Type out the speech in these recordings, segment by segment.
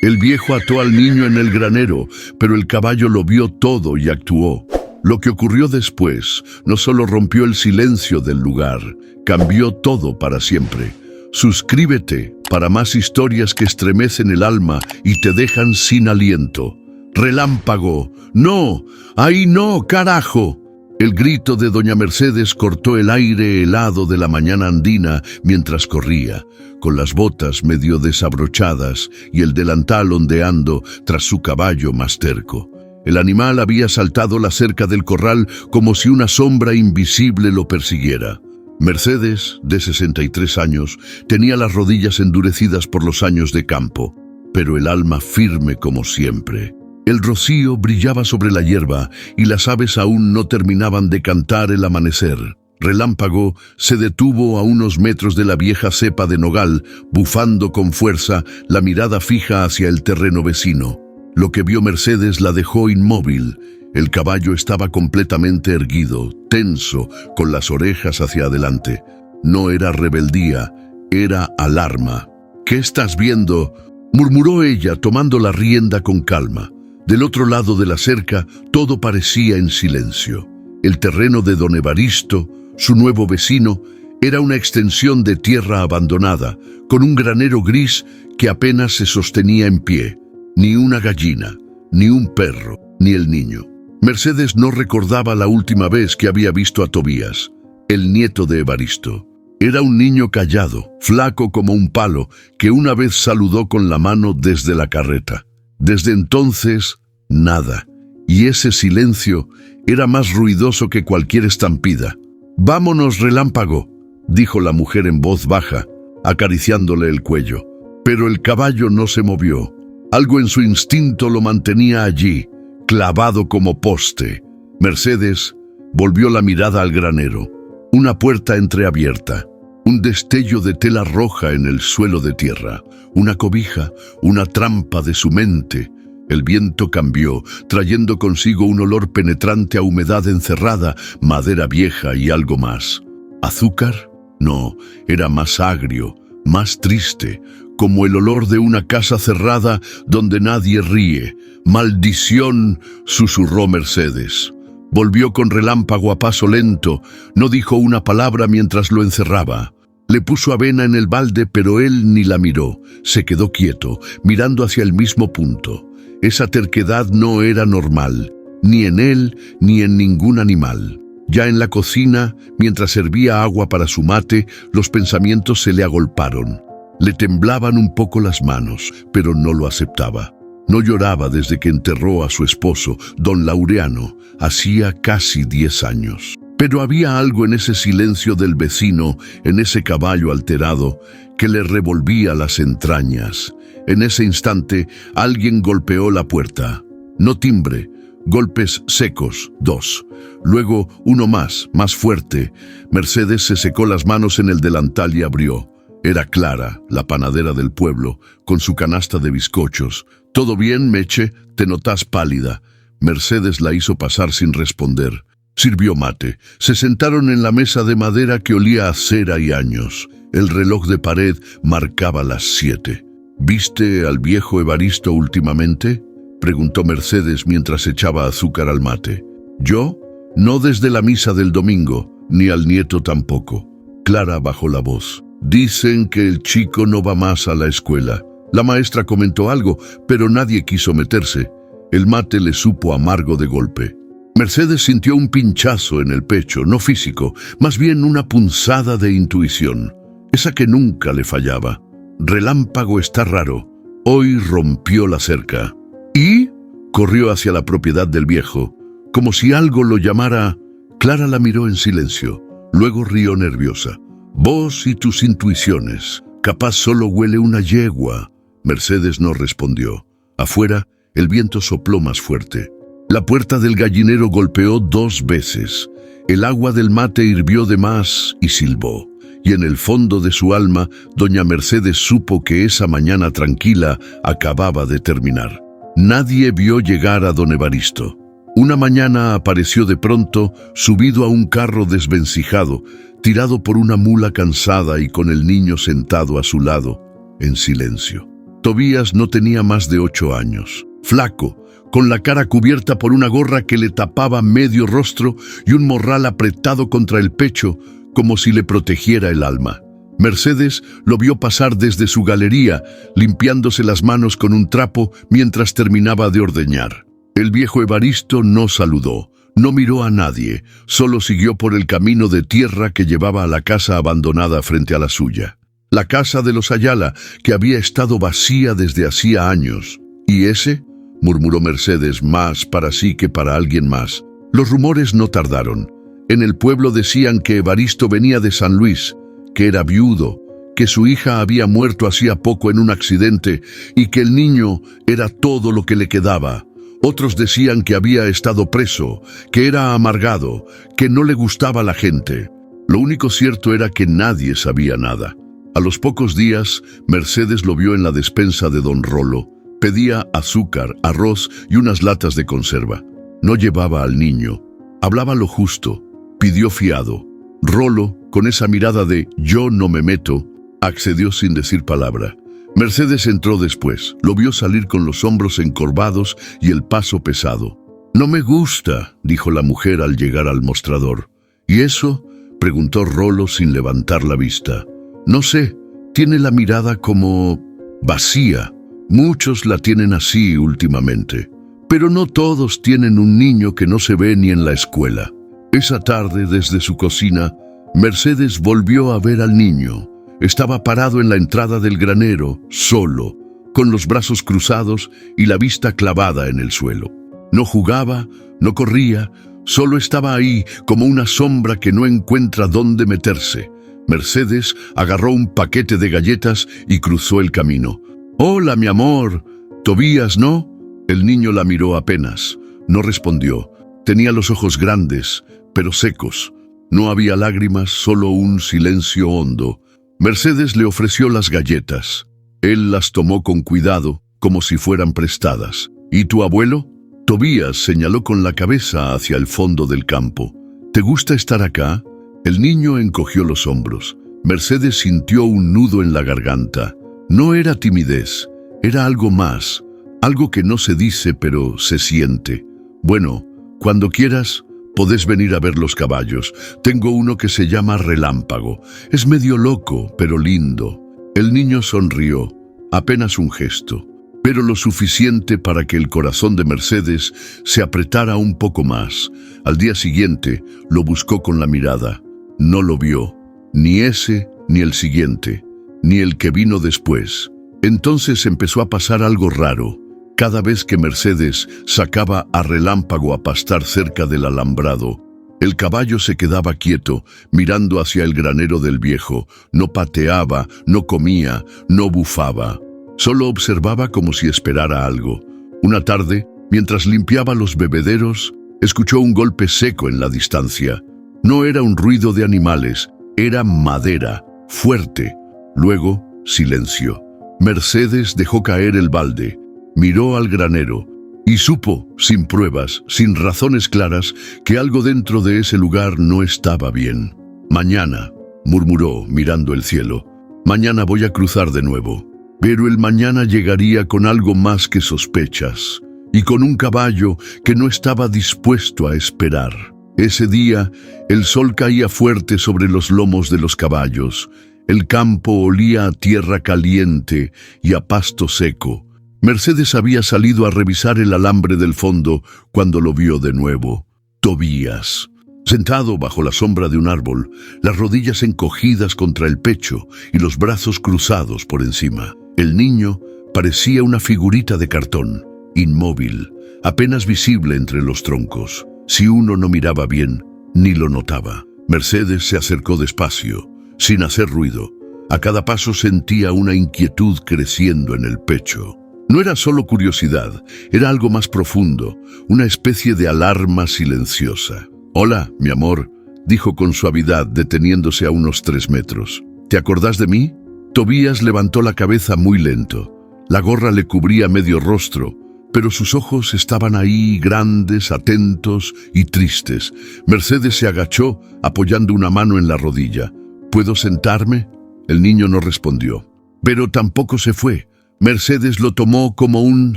El viejo ató al niño en el granero, pero el caballo lo vio todo y actuó. Lo que ocurrió después no solo rompió el silencio del lugar, cambió todo para siempre. Suscríbete para más historias que estremecen el alma y te dejan sin aliento. ¡Relámpago! ¡No! ¡Ahí no, carajo! El grito de doña Mercedes cortó el aire helado de la mañana andina mientras corría, con las botas medio desabrochadas y el delantal ondeando tras su caballo más terco. El animal había saltado la cerca del corral como si una sombra invisible lo persiguiera. Mercedes, de 63 años, tenía las rodillas endurecidas por los años de campo, pero el alma firme como siempre. El rocío brillaba sobre la hierba y las aves aún no terminaban de cantar el amanecer. Relámpago se detuvo a unos metros de la vieja cepa de nogal, bufando con fuerza, la mirada fija hacia el terreno vecino. Lo que vio Mercedes la dejó inmóvil. El caballo estaba completamente erguido, tenso, con las orejas hacia adelante. No era rebeldía, era alarma. «¿Qué estás viendo?», murmuró ella, tomando la rienda con calma. Del otro lado de la cerca, todo parecía en silencio. El terreno de don Evaristo, su nuevo vecino, era una extensión de tierra abandonada, con un granero gris que apenas se sostenía en pie. Ni una gallina, ni un perro, ni el niño. Mercedes no recordaba la última vez que había visto a Tobías, el nieto de Evaristo. Era un niño callado, flaco como un palo, que una vez saludó con la mano desde la carreta. Desde entonces, nada. Y ese silencio era más ruidoso que cualquier estampida. «Vámonos, Relámpago», dijo la mujer en voz baja, acariciándole el cuello. Pero el caballo no se movió. Algo en su instinto lo mantenía allí, clavado como poste. Mercedes volvió la mirada al granero. Una puerta entreabierta, un destello de tela roja en el suelo de tierra, una cobija, una trampa de su mente. El viento cambió, trayendo consigo un olor penetrante a humedad encerrada, madera vieja y algo más. ¿Azúcar? No, era más agrio, más triste, como el olor de una casa cerrada donde nadie ríe. «Maldición», susurró Mercedes. Volvió con Relámpago a paso lento, no dijo una palabra mientras lo encerraba. Le puso avena en el balde, pero él ni la miró. Se quedó quieto, mirando hacia el mismo punto. Esa terquedad no era normal, ni en él ni en ningún animal. Ya en la cocina, mientras servía agua para su mate, los pensamientos se le agolparon. Le temblaban un poco las manos, pero no lo aceptaba. No lloraba desde que enterró a su esposo, don Laureano, hacía casi 10 años. Pero había algo en ese silencio del vecino, en ese caballo alterado, que le revolvía las entrañas. En ese instante, alguien golpeó la puerta. No timbre, golpes secos, 2. Luego, uno más fuerte. Mercedes se secó las manos en el delantal y abrió. Era Clara, la panadera del pueblo, con su canasta de bizcochos. «¿Todo bien, Meche? Te notas pálida». Mercedes la hizo pasar sin responder. Sirvió mate. Se sentaron en la mesa de madera que olía a cera y años. El reloj de pared marcaba las 7. «¿Viste al viejo Evaristo últimamente?», preguntó Mercedes mientras echaba azúcar al mate. «¿Yo? No desde la misa del domingo, ni al nieto tampoco». Clara bajó la voz. «Dicen que el chico no va más a la escuela». La maestra comentó algo, pero nadie quiso meterse. El mate le supo amargo de golpe. Mercedes sintió un pinchazo en el pecho, no físico, más bien una punzada de intuición, esa que nunca le fallaba. Relámpago está raro. Hoy rompió la cerca. ¿Y? Corrió hacia la propiedad del viejo. Como si algo lo llamara, Clara la miró en silencio. Luego rió nerviosa. «Vos y tus intuiciones. Capaz solo huele una yegua». Mercedes no respondió. Afuera, el viento sopló más fuerte. La puerta del gallinero golpeó 2 veces. El agua del mate hirvió de más y silbó. Y en el fondo de su alma, doña Mercedes supo que esa mañana tranquila acababa de terminar. Nadie vio llegar a don Evaristo. Una mañana apareció de pronto, subido a un carro desvencijado, tirado por una mula cansada y con el niño sentado a su lado, en silencio. Tobías no tenía más de 8 años. Flaco, con la cara cubierta por una gorra que le tapaba medio rostro y un morral apretado contra el pecho, como si le protegiera el alma. Mercedes lo vio pasar desde su galería, limpiándose las manos con un trapo mientras terminaba de ordeñar. El viejo Evaristo no saludó, no miró a nadie, solo siguió por el camino de tierra que llevaba a la casa abandonada frente a la suya. La casa de los Ayala, que había estado vacía desde hacía años. ¿Y ese?, murmuró Mercedes, más para sí que para alguien más. Los rumores no tardaron. En el pueblo decían que Evaristo venía de San Luis, que era viudo, que su hija había muerto hacía poco en un accidente y que el niño era todo lo que le quedaba. Otros decían que había estado preso, que era amargado, que no le gustaba la gente. Lo único cierto era que nadie sabía nada. A los pocos días, Mercedes lo vio en la despensa de don Rolo. Pedía azúcar, arroz y unas latas de conserva. No llevaba al niño. Hablaba lo justo. Pidió fiado. Rolo, con esa mirada de «yo no me meto», accedió sin decir palabra. Mercedes entró después. Lo vio salir con los hombros encorvados y el paso pesado. «No me gusta», dijo la mujer al llegar al mostrador. «¿Y eso?», preguntó Rolo sin levantar la vista. «No sé, tiene la mirada como vacía. Muchos la tienen así últimamente. Pero no todos tienen un niño que no se ve ni en la escuela». Esa tarde, desde su cocina, Mercedes volvió a ver al niño. Estaba parado en la entrada del granero, solo, con los brazos cruzados y la vista clavada en el suelo. No jugaba, no corría, solo estaba ahí como una sombra que no encuentra dónde meterse. Mercedes agarró un paquete de galletas y cruzó el camino. «Hola, mi amor. ¿Tobías, no?» El niño la miró apenas. No respondió. Tenía los ojos grandes, pero secos. No había lágrimas, solo un silencio hondo. Mercedes le ofreció las galletas. Él las tomó con cuidado, como si fueran prestadas. «¿Y tu abuelo?» Tobías señaló con la cabeza hacia el fondo del campo. «¿Te gusta estar acá?» El niño encogió los hombros. Mercedes sintió un nudo en la garganta. No era timidez, era algo más, algo que no se dice pero se siente. «Bueno, cuando quieras, podés venir a ver los caballos. Tengo uno que se llama Relámpago. Es medio loco, pero lindo». El niño sonrió, apenas un gesto, pero lo suficiente para que el corazón de Mercedes se apretara un poco más. Al día siguiente, lo buscó con la mirada. No lo vio, ni ese, ni el siguiente, ni el que vino después. Entonces empezó a pasar algo raro. Cada vez que Mercedes sacaba a Relámpago a pastar cerca del alambrado, el caballo se quedaba quieto, mirando hacia el granero del viejo. No pateaba, no comía, no bufaba. Solo observaba como si esperara algo. Una tarde, mientras limpiaba los bebederos, escuchó un golpe seco en la distancia. No era un ruido de animales, era madera, fuerte. Luego, silencio. Mercedes dejó caer el balde. Miró al granero y supo, sin pruebas, sin razones claras, que algo dentro de ese lugar no estaba bien. «Mañana», murmuró, mirando el cielo, «mañana voy a cruzar de nuevo». Pero el mañana llegaría con algo más que sospechas, y con un caballo que no estaba dispuesto a esperar. Ese día, el sol caía fuerte sobre los lomos de los caballos. El campo olía a tierra caliente y a pasto seco. Mercedes había salido a revisar el alambre del fondo cuando lo vio de nuevo. Tobías, sentado bajo la sombra de un árbol, las rodillas encogidas contra el pecho y los brazos cruzados por encima. El niño parecía una figurita de cartón, inmóvil, apenas visible entre los troncos. Si uno no miraba bien, ni lo notaba. Mercedes se acercó despacio, sin hacer ruido. A cada paso sentía una inquietud creciendo en el pecho. No era solo curiosidad, era algo más profundo, una especie de alarma silenciosa. «Hola, mi amor», dijo con suavidad, deteniéndose a unos 3 metros. «¿Te acordás de mí?» Tobías levantó la cabeza muy lento. La gorra le cubría medio rostro, pero sus ojos estaban ahí, grandes, atentos y tristes. Mercedes se agachó, apoyando una mano en la rodilla. «¿Puedo sentarme?» El niño no respondió, pero tampoco se fue. Mercedes lo tomó como un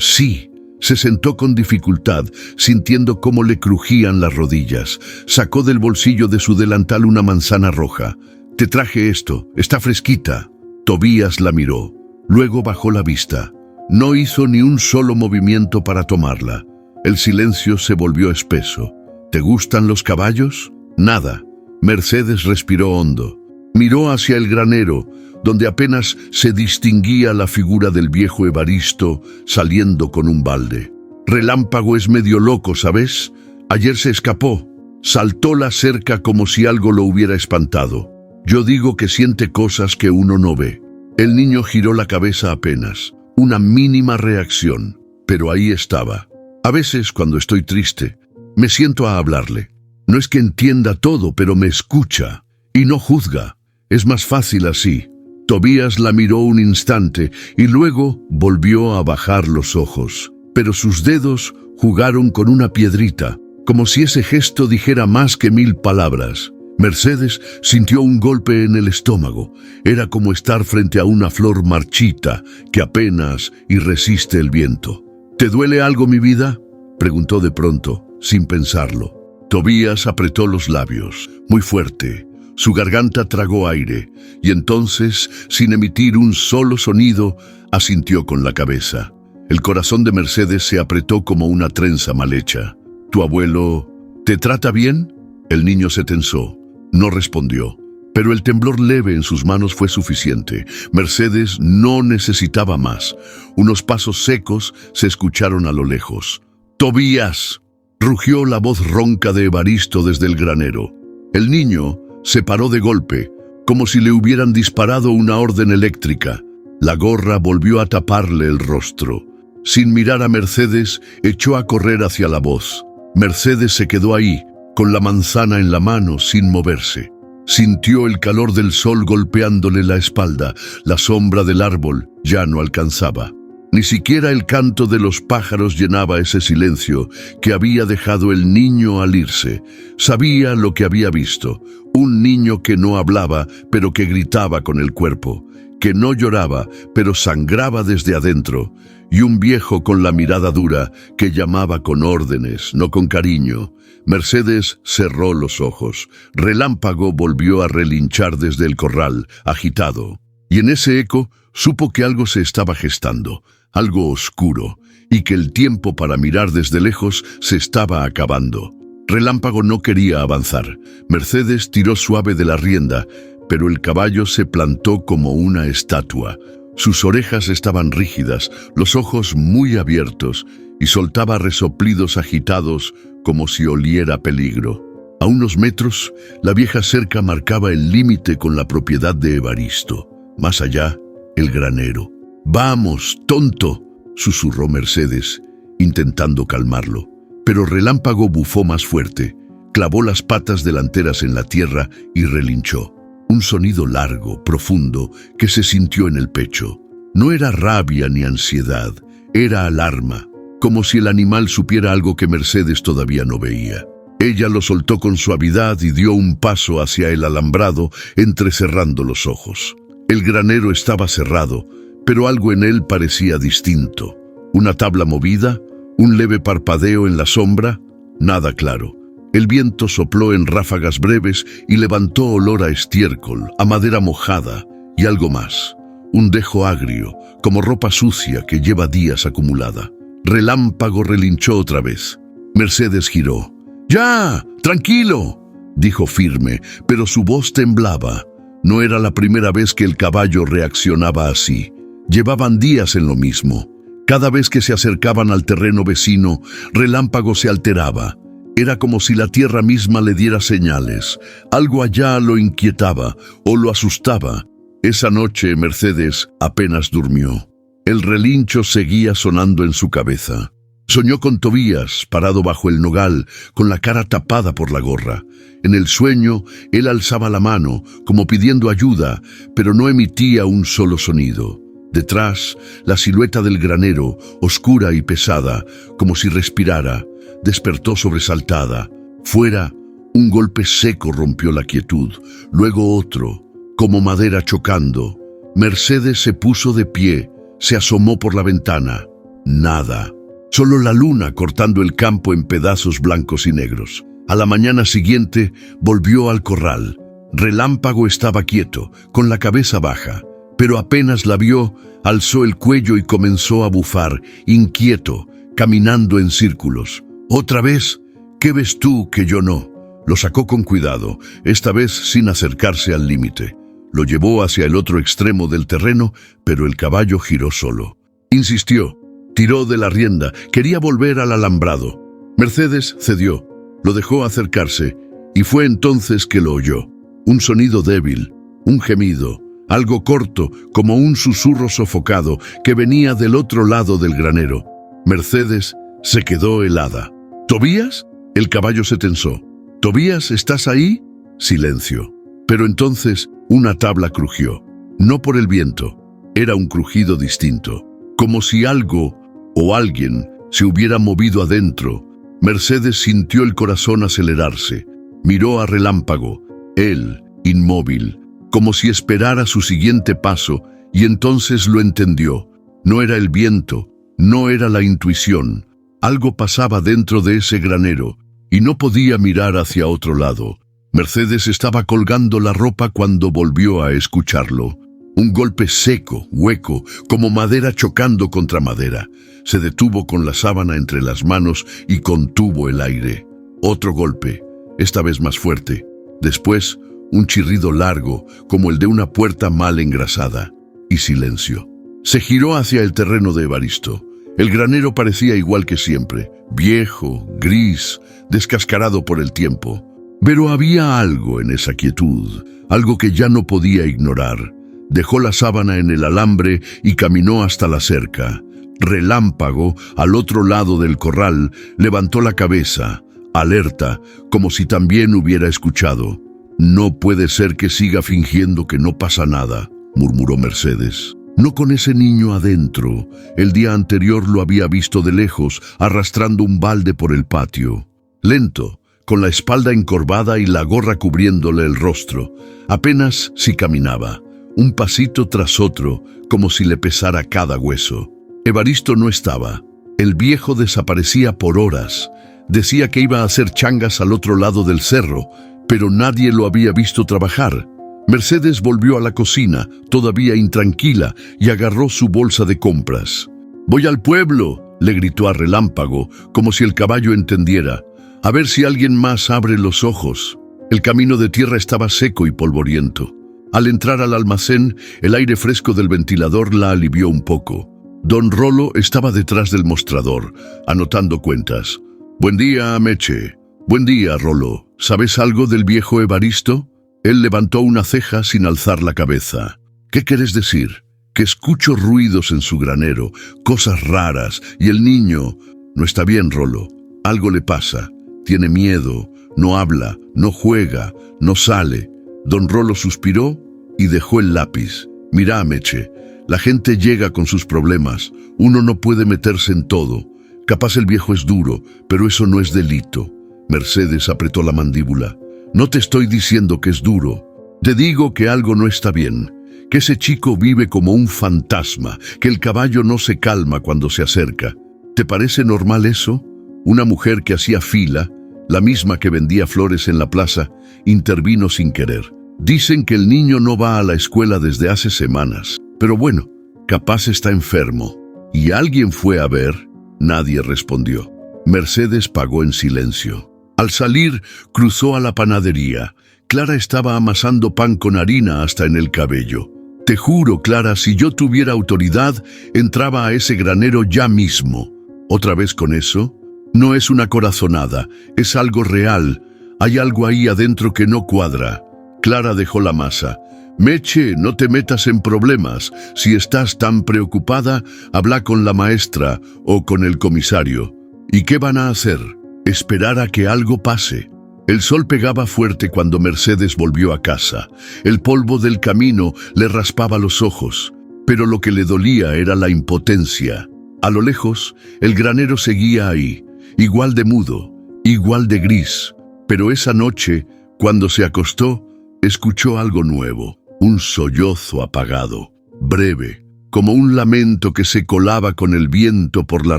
sí. Se sentó con dificultad, sintiendo cómo le crujían las rodillas. Sacó del bolsillo de su delantal una manzana roja. «Te traje esto, está fresquita». Tobías la miró. Luego bajó la vista. No hizo ni un solo movimiento para tomarla. El silencio se volvió espeso. «¿Te gustan los caballos?» «Nada». Mercedes respiró hondo. Miró hacia el granero, donde apenas se distinguía la figura del viejo Evaristo saliendo con un balde. «Relámpago es medio loco, ¿sabes? Ayer se escapó. Saltó la cerca como si algo lo hubiera espantado. Yo digo que siente cosas que uno no ve». El niño giró la cabeza apenas. Una mínima reacción, pero ahí estaba. A veces, cuando estoy triste, me siento a hablarle. No es que entienda todo, pero me escucha y no juzga. Es más fácil así. Tobías la miró un instante y luego volvió a bajar los ojos. Pero sus dedos jugaron con una piedrita, como si ese gesto dijera más que 1000 palabras. Mercedes sintió un golpe en el estómago. Era como estar frente a una flor marchita que apenas y resiste el viento. «¿Te duele algo, mi vida?», preguntó de pronto, sin pensarlo. Tobías apretó los labios, muy fuerte. Su garganta tragó aire, y entonces, sin emitir un solo sonido, asintió con la cabeza. El corazón de Mercedes se apretó como una trenza mal hecha. «¿Tu abuelo te trata bien?». El niño se tensó. No respondió, pero el temblor leve en sus manos fue suficiente. Mercedes no necesitaba más. Unos pasos secos se escucharon a lo lejos. «¡Tobías!», rugió la voz ronca de Evaristo desde el granero. El niño se paró de golpe, como si le hubieran disparado una orden eléctrica. La gorra volvió a taparle el rostro. Sin mirar a Mercedes, echó a correr hacia la voz. Mercedes se quedó ahí, con la manzana en la mano, sin moverse. Sintió el calor del sol golpeándole la espalda. La sombra del árbol ya no alcanzaba. Ni siquiera el canto de los pájaros llenaba ese silencio que había dejado el niño al irse. Sabía lo que había visto. Un niño que no hablaba, pero que gritaba con el cuerpo. Que no lloraba, pero sangraba desde adentro. Y un viejo con la mirada dura que llamaba con órdenes, no con cariño. Mercedes cerró los ojos. Relámpago volvió a relinchar desde el corral, agitado. Y en ese eco supo que algo se estaba gestando, algo oscuro, y que el tiempo para mirar desde lejos se estaba acabando. Relámpago no quería avanzar. Mercedes tiró suave de la rienda, pero el caballo se plantó como una estatua. Sus orejas estaban rígidas, los ojos muy abiertos, y soltaba resoplidos agitados como si oliera peligro. A unos metros, la vieja cerca marcaba el límite con la propiedad de Evaristo. Más allá, el granero. «¡Vamos, tonto!», susurró Mercedes, intentando calmarlo. Pero Relámpago bufó más fuerte, clavó las patas delanteras en la tierra y relinchó. Un sonido largo, profundo, que se sintió en el pecho. No era rabia ni ansiedad, era alarma, como si el animal supiera algo que Mercedes todavía no veía. Ella lo soltó con suavidad y dio un paso hacia el alambrado, entrecerrando los ojos. El granero estaba cerrado, pero algo en él parecía distinto. Una tabla movida, un leve parpadeo en la sombra, nada claro. El viento sopló en ráfagas breves y levantó olor a estiércol, a madera mojada y algo más. Un dejo agrio, como ropa sucia que lleva días acumulada. Relámpago relinchó otra vez. Mercedes giró. «¡Ya! ¡Tranquilo!», dijo firme, pero su voz temblaba. No era la primera vez que el caballo reaccionaba así. Llevaban días en lo mismo. Cada vez que se acercaban al terreno vecino, Relámpago se alteraba. Era como si la tierra misma le diera señales. Algo allá lo inquietaba o lo asustaba. Esa noche Mercedes apenas durmió. El relincho seguía sonando en su cabeza. Soñó con Tobías, parado bajo el nogal, con la cara tapada por la gorra. En el sueño, él alzaba la mano, como pidiendo ayuda, pero no emitía un solo sonido. Detrás, la silueta del granero, oscura y pesada, como si respirara, despertó sobresaltada. Fuera, un golpe seco rompió la quietud, luego otro, como madera chocando. Mercedes se puso de pie, Se asomó por la ventana. Nada. Solo la luna cortando el campo en pedazos blancos y negros. A la mañana siguiente volvió al corral. Relámpago estaba quieto, con la cabeza baja, pero apenas la vio, alzó el cuello y comenzó a bufar, inquieto, caminando en círculos. ¿Otra vez? ¿Qué ves tú que yo no? Lo sacó con cuidado, esta vez sin acercarse al límite. Lo llevó hacia el otro extremo del terreno, pero el caballo giró solo. Insistió, tiró de la rienda, quería volver al alambrado. Mercedes cedió, lo dejó acercarse, y fue entonces que lo oyó. Un sonido débil, un gemido, algo corto, como un susurro sofocado que venía del otro lado del granero. Mercedes se quedó helada. ¿Tobías? El caballo se tensó. ¿Tobías, estás ahí? Silencio. Pero entonces una tabla crujió. No por el viento, era un crujido distinto, como si algo o alguien se hubiera movido adentro. Mercedes sintió el corazón acelerarse. Miró a Relámpago, él, inmóvil, como si esperara su siguiente paso, y entonces lo entendió. No era el viento, no era la intuición. Algo pasaba dentro de ese granero, y no podía mirar hacia otro lado. Mercedes estaba colgando la ropa cuando volvió a escucharlo. Un golpe seco, hueco, como madera chocando contra madera. Se detuvo con la sábana entre las manos y contuvo el aire. Otro golpe, esta vez más fuerte. Después, un chirrido largo, como el de una puerta mal engrasada. Y silencio. Se giró hacia el terreno de Evaristo. El granero parecía igual que siempre, viejo, gris, descascarado por el tiempo. Pero había algo en esa quietud, algo que ya no podía ignorar. Dejó la sábana en el alambre y caminó hasta la cerca. Relámpago, al otro lado del corral, levantó la cabeza, alerta, como si también hubiera escuchado. «No puede ser que siga fingiendo que no pasa nada», murmuró Mercedes. No con ese niño adentro. El día anterior lo había visto de lejos, arrastrando un balde por el patio. Lento, con la espalda encorvada y la gorra cubriéndole el rostro. Apenas si caminaba, un pasito tras otro, como si le pesara cada hueso. Evaristo no estaba. El viejo desaparecía por horas. Decía que iba a hacer changas al otro lado del cerro, pero nadie lo había visto trabajar. Mercedes volvió a la cocina, todavía intranquila, y agarró su bolsa de compras. «Voy al pueblo», le gritó a Relámpago, como si el caballo entendiera. «A ver si alguien más abre los ojos». El camino de tierra estaba seco y polvoriento. Al entrar al almacén, el aire fresco del ventilador la alivió un poco. Don Rolo estaba detrás del mostrador, anotando cuentas. «Buen día, Meche». «Buen día, Rolo. ¿Sabes algo del viejo Evaristo?» Él levantó una ceja sin alzar la cabeza. «¿Qué quieres decir?» «Que escucho ruidos en su granero, cosas raras, y el niño...» «No está bien, Rolo. Algo le pasa. Tiene miedo, no habla, no juega, no sale». Don Rolo suspiró y dejó el lápiz. «Mira, Meche, la gente llega con sus problemas. Uno no puede meterse en todo. Capaz el viejo es duro, pero eso no es delito». Mercedes apretó la mandíbula. «No te estoy diciendo que es duro. Te digo que algo no está bien, que ese chico vive como un fantasma, que el caballo no se calma cuando se acerca. ¿Te parece normal eso?» Una mujer que hacía fila, la misma que vendía flores en la plaza, intervino sin querer. «Dicen que el niño no va a la escuela desde hace semanas. Pero bueno, capaz está enfermo. ¿Y alguien fue a ver?» Nadie respondió. Mercedes pagó en silencio. Al salir, cruzó a la panadería. Clara estaba amasando pan con harina hasta en el cabello. «Te juro, Clara, si yo tuviera autoridad, entraba a ese granero ya mismo». ¿Otra vez con eso? No es una corazonada, es algo real. Hay algo ahí adentro que no cuadra. Clara dejó la masa. «Meche, no te metas en problemas. Si estás tan preocupada, habla con la maestra o con el comisario». ¿Y qué van a hacer? Esperar a que algo pase. El sol pegaba fuerte cuando Mercedes volvió a casa. El polvo del camino le raspaba los ojos, pero lo que le dolía era la impotencia. A lo lejos, el granero seguía ahí, igual de mudo, igual de gris. Pero esa noche, cuando se acostó, escuchó algo nuevo, un sollozo apagado, breve, como un lamento que se colaba con el viento por la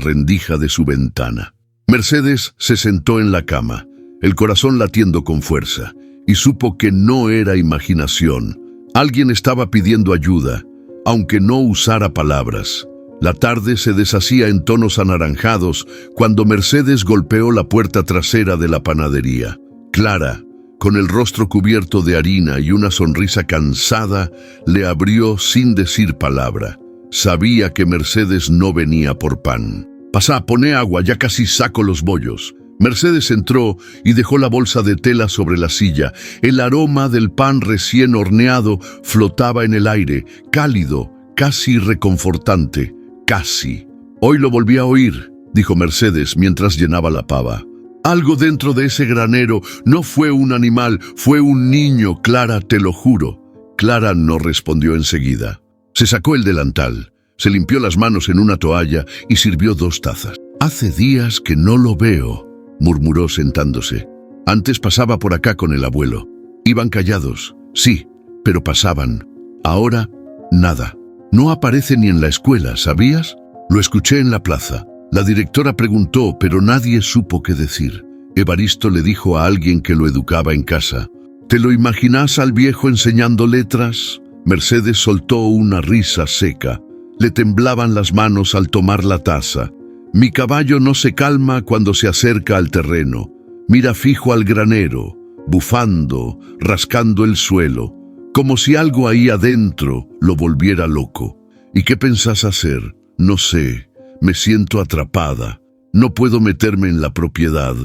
rendija de su ventana. Mercedes se sentó en la cama, el corazón latiendo con fuerza, y supo que no era imaginación. Alguien estaba pidiendo ayuda, aunque no usara palabras. La tarde se deshacía en tonos anaranjados cuando Mercedes golpeó la puerta trasera de la panadería. Clara, con el rostro cubierto de harina y una sonrisa cansada, le abrió sin decir palabra. Sabía que Mercedes no venía por pan. «Pasá, poné agua, ya casi saco los bollos». Mercedes entró y dejó la bolsa de tela sobre la silla. El aroma del pan recién horneado flotaba en el aire, cálido, casi reconfortante. Casi. «Hoy lo volví a oír», dijo Mercedes mientras llenaba la pava. «Algo dentro de ese granero. No fue un animal, fue un niño, Clara, te lo juro». Clara no respondió enseguida. Se sacó el delantal, se limpió las manos en una toalla y sirvió 2 tazas. «Hace días que no lo veo», murmuró sentándose. «Antes pasaba por acá con el abuelo. Iban callados, sí, pero pasaban. Ahora, nada. No aparece ni en la escuela, ¿sabías? Lo escuché en la plaza. La directora preguntó, pero nadie supo qué decir. Evaristo le dijo a alguien que lo educaba en casa. ¿Te lo imaginas al viejo enseñando letras?» Mercedes soltó una risa seca. Le temblaban las manos al tomar la taza. «Mi caballo no se calma cuando se acerca al terreno. Mira fijo al granero, bufando, rascando el suelo, como si algo ahí adentro lo volviera loco. ¿Y qué pensás hacer? No sé. Me siento atrapada. No puedo meterme en la propiedad.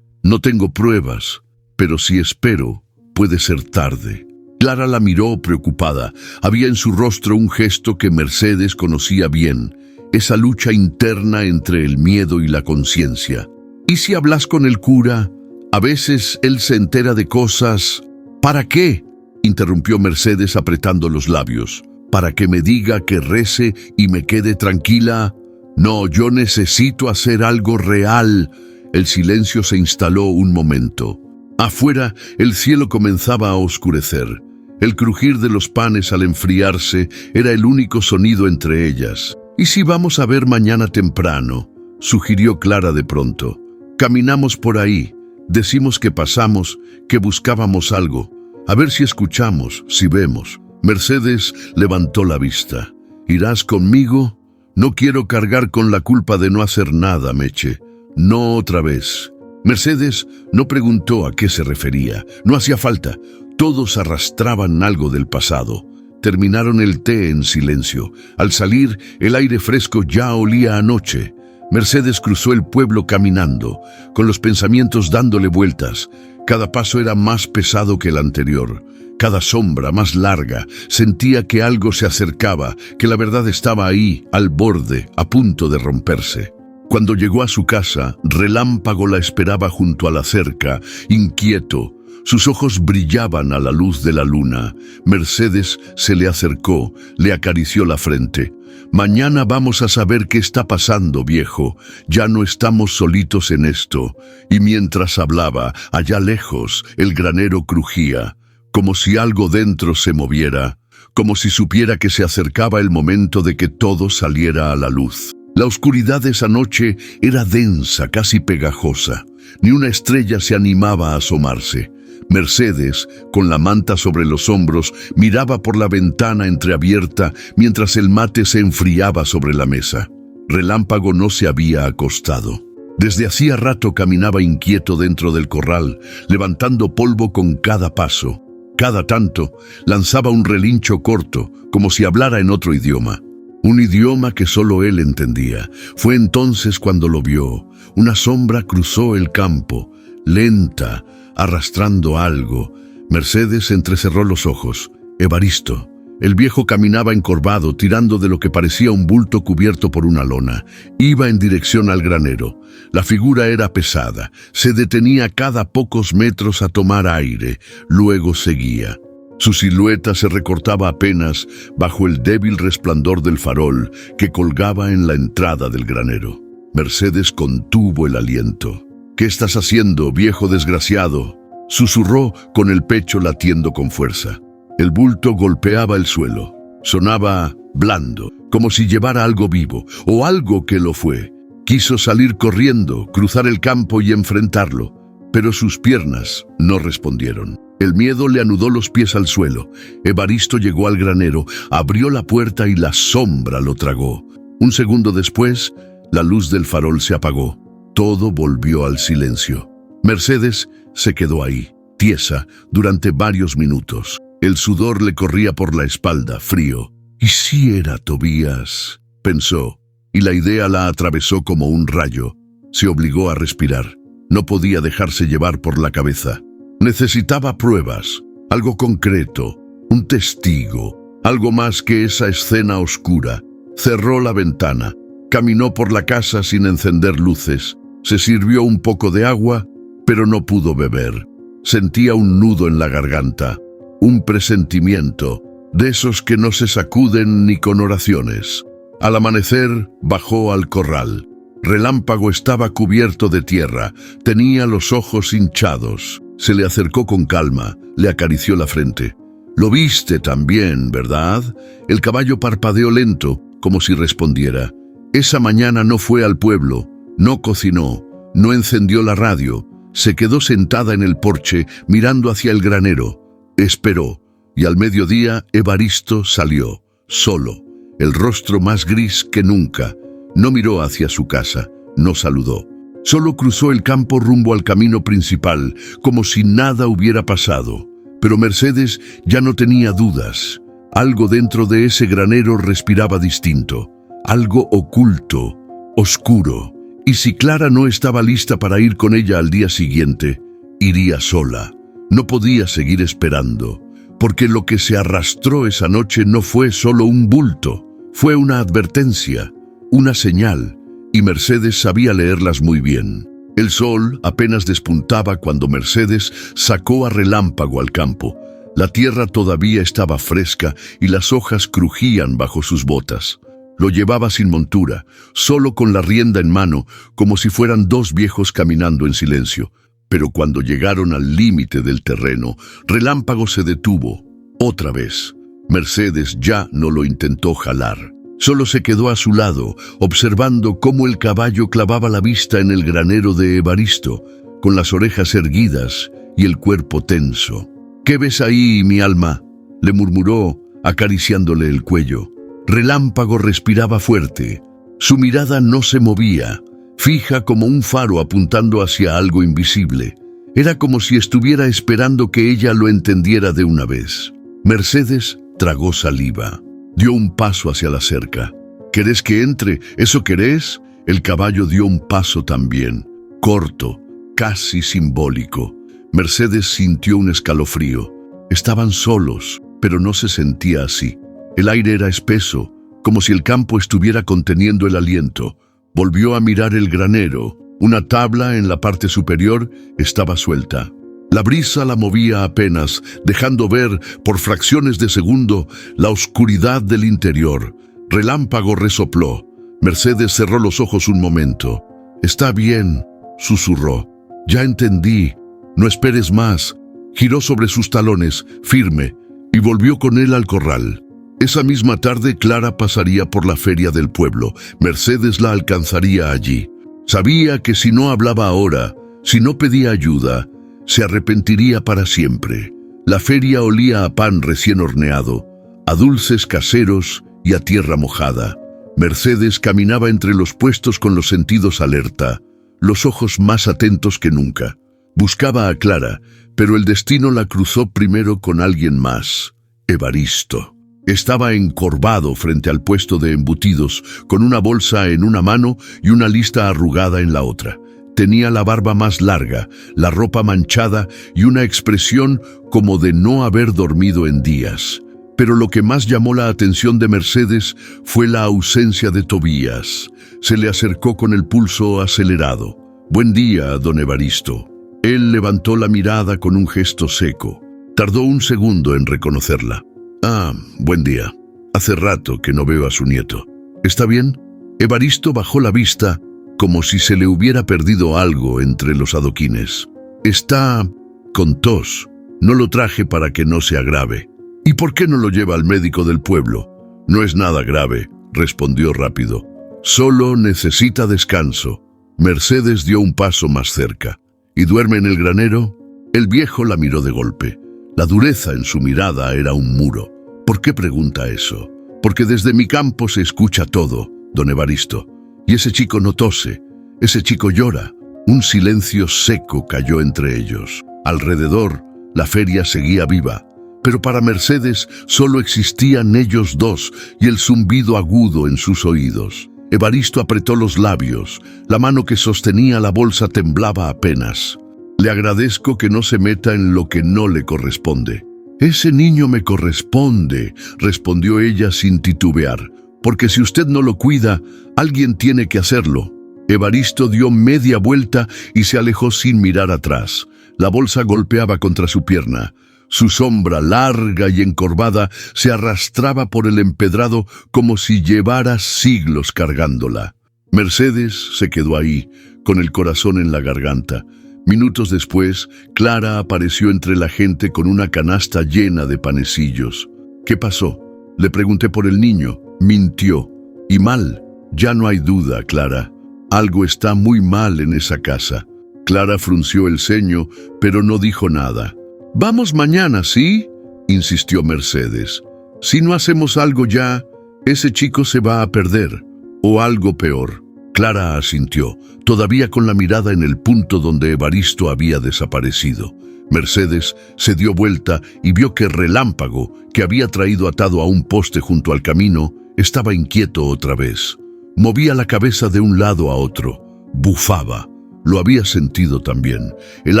No tengo pruebas, pero si espero, puede ser tarde». Clara la miró preocupada. Había en su rostro un gesto que Mercedes conocía bien, esa lucha interna entre el miedo y la conciencia. «¿Y si hablas con el cura? A veces él se entera de cosas». «¿Para qué?», interrumpió Mercedes apretando los labios. «¿Para que me diga que rece y me quede tranquila? No, yo necesito hacer algo real». El silencio se instaló un momento. Afuera, el cielo comenzaba a oscurecer. El crujir de los panes al enfriarse era el único sonido entre ellas. «¿Y si vamos a ver mañana temprano?», sugirió Clara de pronto. «Caminamos por ahí, decimos que pasamos, que buscábamos algo. A ver si escuchamos, si vemos». Mercedes levantó la vista. «¿Irás conmigo? No quiero cargar con la culpa de no hacer nada, Meche. No otra vez». Mercedes no preguntó a qué se refería. No hacía falta. Todos arrastraban algo del pasado. Terminaron el té en silencio. Al salir, el aire fresco ya olía a noche. Mercedes cruzó el pueblo caminando, con los pensamientos dándole vueltas. Cada paso era más pesado que el anterior. Cada sombra más larga. Sentía que algo se acercaba, que la verdad estaba ahí, al borde, a punto de romperse. Cuando llegó a su casa, Relámpago la esperaba junto a la cerca, inquieto. Sus ojos brillaban a la luz de la luna. Mercedes se le acercó, le acarició la frente. «Mañana vamos a saber qué está pasando, viejo. Ya no estamos solitos en esto». Y mientras hablaba, allá lejos, el granero crujía, como si algo dentro se moviera, como si supiera que se acercaba el momento de que todo saliera a la luz. La oscuridad de esa noche era densa, casi pegajosa. Ni una estrella se animaba a asomarse. Mercedes, con la manta sobre los hombros, miraba por la ventana entreabierta mientras el mate se enfriaba sobre la mesa. Relámpago no se había acostado. Desde hacía rato caminaba inquieto dentro del corral, levantando polvo con cada paso. Cada tanto lanzaba un relincho corto, como si hablara en otro idioma. Un idioma que solo él entendía. Fue entonces cuando lo vio. Una sombra cruzó el campo, lenta, arrastrando algo. Mercedes entrecerró los ojos. Evaristo. El viejo caminaba encorvado, tirando de lo que parecía un bulto cubierto por una lona. Iba en dirección al granero. La figura era pesada. Se detenía cada pocos metros a tomar aire. Luego seguía. Su silueta se recortaba apenas bajo el débil resplandor del farol que colgaba en la entrada del granero. Mercedes contuvo el aliento. «¿Qué estás haciendo, viejo desgraciado?», susurró con el pecho latiendo con fuerza. El bulto golpeaba el suelo. Sonaba blando, como si llevara algo vivo, o algo que lo fue. Quiso salir corriendo, cruzar el campo y enfrentarlo, pero sus piernas no respondieron. El miedo le anudó los pies al suelo. Evaristo llegó al granero, abrió la puerta y la sombra lo tragó. Un segundo después, la luz del farol se apagó. Todo volvió al silencio. Mercedes se quedó ahí, tiesa, durante varios minutos. El sudor le corría por la espalda, frío. ¿Y si era Tobías?, pensó, y la idea la atravesó como un rayo. Se obligó a respirar. No podía dejarse llevar por la cabeza. Necesitaba pruebas, algo concreto, un testigo, algo más que esa escena oscura. Cerró la ventana, caminó por la casa sin encender luces, se sirvió un poco de agua, pero no pudo beber. Sentía un nudo en la garganta, un presentimiento, de esos que no se sacuden ni con oraciones. Al amanecer, bajó al corral. Relámpago estaba cubierto de tierra, tenía los ojos hinchados. Se le acercó con calma, le acarició la frente. «Lo viste también, ¿verdad?». El caballo parpadeó lento, como si respondiera. Esa mañana no fue al pueblo, no cocinó, no encendió la radio. Se quedó sentada en el porche, mirando hacia el granero. Esperó, y al mediodía Evaristo salió, solo, el rostro más gris que nunca. No miró hacia su casa, no saludó. Solo cruzó el campo rumbo al camino principal, como si nada hubiera pasado. Pero Mercedes ya no tenía dudas. Algo dentro de ese granero respiraba distinto, algo oculto, oscuro. Y si Clara no estaba lista para ir con ella al día siguiente, iría sola. No podía seguir esperando, porque lo que se arrastró esa noche no fue solo un bulto, fue una advertencia, una señal. Y Mercedes sabía leerlas muy bien. El sol apenas despuntaba cuando Mercedes sacó a Relámpago al campo. La tierra todavía estaba fresca y las hojas crujían bajo sus botas. Lo llevaba sin montura, solo con la rienda en mano, como si fueran dos viejos caminando en silencio. Pero cuando llegaron al límite del terreno, Relámpago se detuvo, otra vez. Mercedes ya no lo intentó jalar. Solo se quedó a su lado, observando cómo el caballo clavaba la vista en el granero de Evaristo, con las orejas erguidas y el cuerpo tenso. «¿Qué ves ahí, mi alma?», le murmuró, acariciándole el cuello. Relámpago respiraba fuerte. Su mirada no se movía, fija como un faro apuntando hacia algo invisible. Era como si estuviera esperando que ella lo entendiera de una vez. Mercedes tragó saliva. Dio un paso hacia la cerca. «¿Querés que entre? ¿Eso querés?». El caballo dio un paso también, corto, casi simbólico. Mercedes sintió un escalofrío. Estaban solos, pero no se sentía así. El aire era espeso, como si el campo estuviera conteniendo el aliento. Volvió a mirar el granero. Una tabla en la parte superior estaba suelta. La brisa la movía apenas, dejando ver, por fracciones de segundo, la oscuridad del interior. Relámpago resopló. Mercedes cerró los ojos un momento. «Está bien», susurró. «Ya entendí. No esperes más». Giró sobre sus talones, firme, y volvió con él al corral. Esa misma tarde Clara pasaría por la feria del pueblo. Mercedes la alcanzaría allí. Sabía que si no hablaba ahora, si no pedía ayuda, se arrepentiría para siempre. La feria olía a pan recién horneado, a dulces caseros y a tierra mojada. Mercedes caminaba entre los puestos con los sentidos alerta, los ojos más atentos que nunca. Buscaba a Clara, pero el destino la cruzó primero con alguien más, Evaristo. Estaba encorvado frente al puesto de embutidos, con una bolsa en una mano y una lista arrugada en la otra. Tenía la barba más larga, la ropa manchada y una expresión como de no haber dormido en días. Pero lo que más llamó la atención de Mercedes fue la ausencia de Tobías. Se le acercó con el pulso acelerado. «Buen día, don Evaristo». Él levantó la mirada con un gesto seco. Tardó un segundo en reconocerla. «Ah, buen día. Hace rato que no veo a su nieto. ¿Está bien?». Evaristo bajó la vista, como si se le hubiera perdido algo entre los adoquines. «Está con tos. No lo traje para que no se agrave». «¿Y por qué no lo lleva al médico del pueblo?». «No es nada grave. respondió rápido. Solo necesita descanso. Mercedes dio un paso más cerca. ¿Y duerme en el granero? El viejo la miró de golpe. La dureza en su mirada era un muro. ¿Por qué pregunta eso? Porque desde mi campo se escucha todo, don Evaristo. Y ese chico no tose, ese chico llora. Un silencio seco cayó entre ellos. Alrededor, la feria seguía viva. Pero para Mercedes solo existían ellos dos y el zumbido agudo en sus oídos. Evaristo apretó los labios. La mano que sostenía la bolsa temblaba apenas. Le agradezco que no se meta en lo que no le corresponde. Ese niño me corresponde, respondió ella sin titubear. Porque si usted no lo cuida, alguien tiene que hacerlo. Evaristo dio media vuelta y se alejó sin mirar atrás. La bolsa golpeaba contra su pierna. Su sombra, larga y encorvada, se arrastraba por el empedrado como si llevara siglos cargándola. Mercedes se quedó ahí, con el corazón en la garganta. Minutos después, Clara apareció entre la gente con una canasta llena de panecillos. ¿Qué pasó? Le pregunté por el niño. Mintió. Y mal. Ya no hay duda, Clara. Algo está muy mal en esa casa. Clara frunció el ceño, pero no dijo nada. «Vamos mañana, ¿sí?», insistió Mercedes. «Si no hacemos algo ya, ese chico se va a perder. O algo peor». Clara asintió, todavía con la mirada en el punto donde Evaristo había desaparecido. Mercedes se dio vuelta y vio que Relámpago, que había traído atado a un poste junto al camino, estaba inquieto otra vez. Movía la cabeza de un lado a otro. Bufaba. Lo había sentido también. El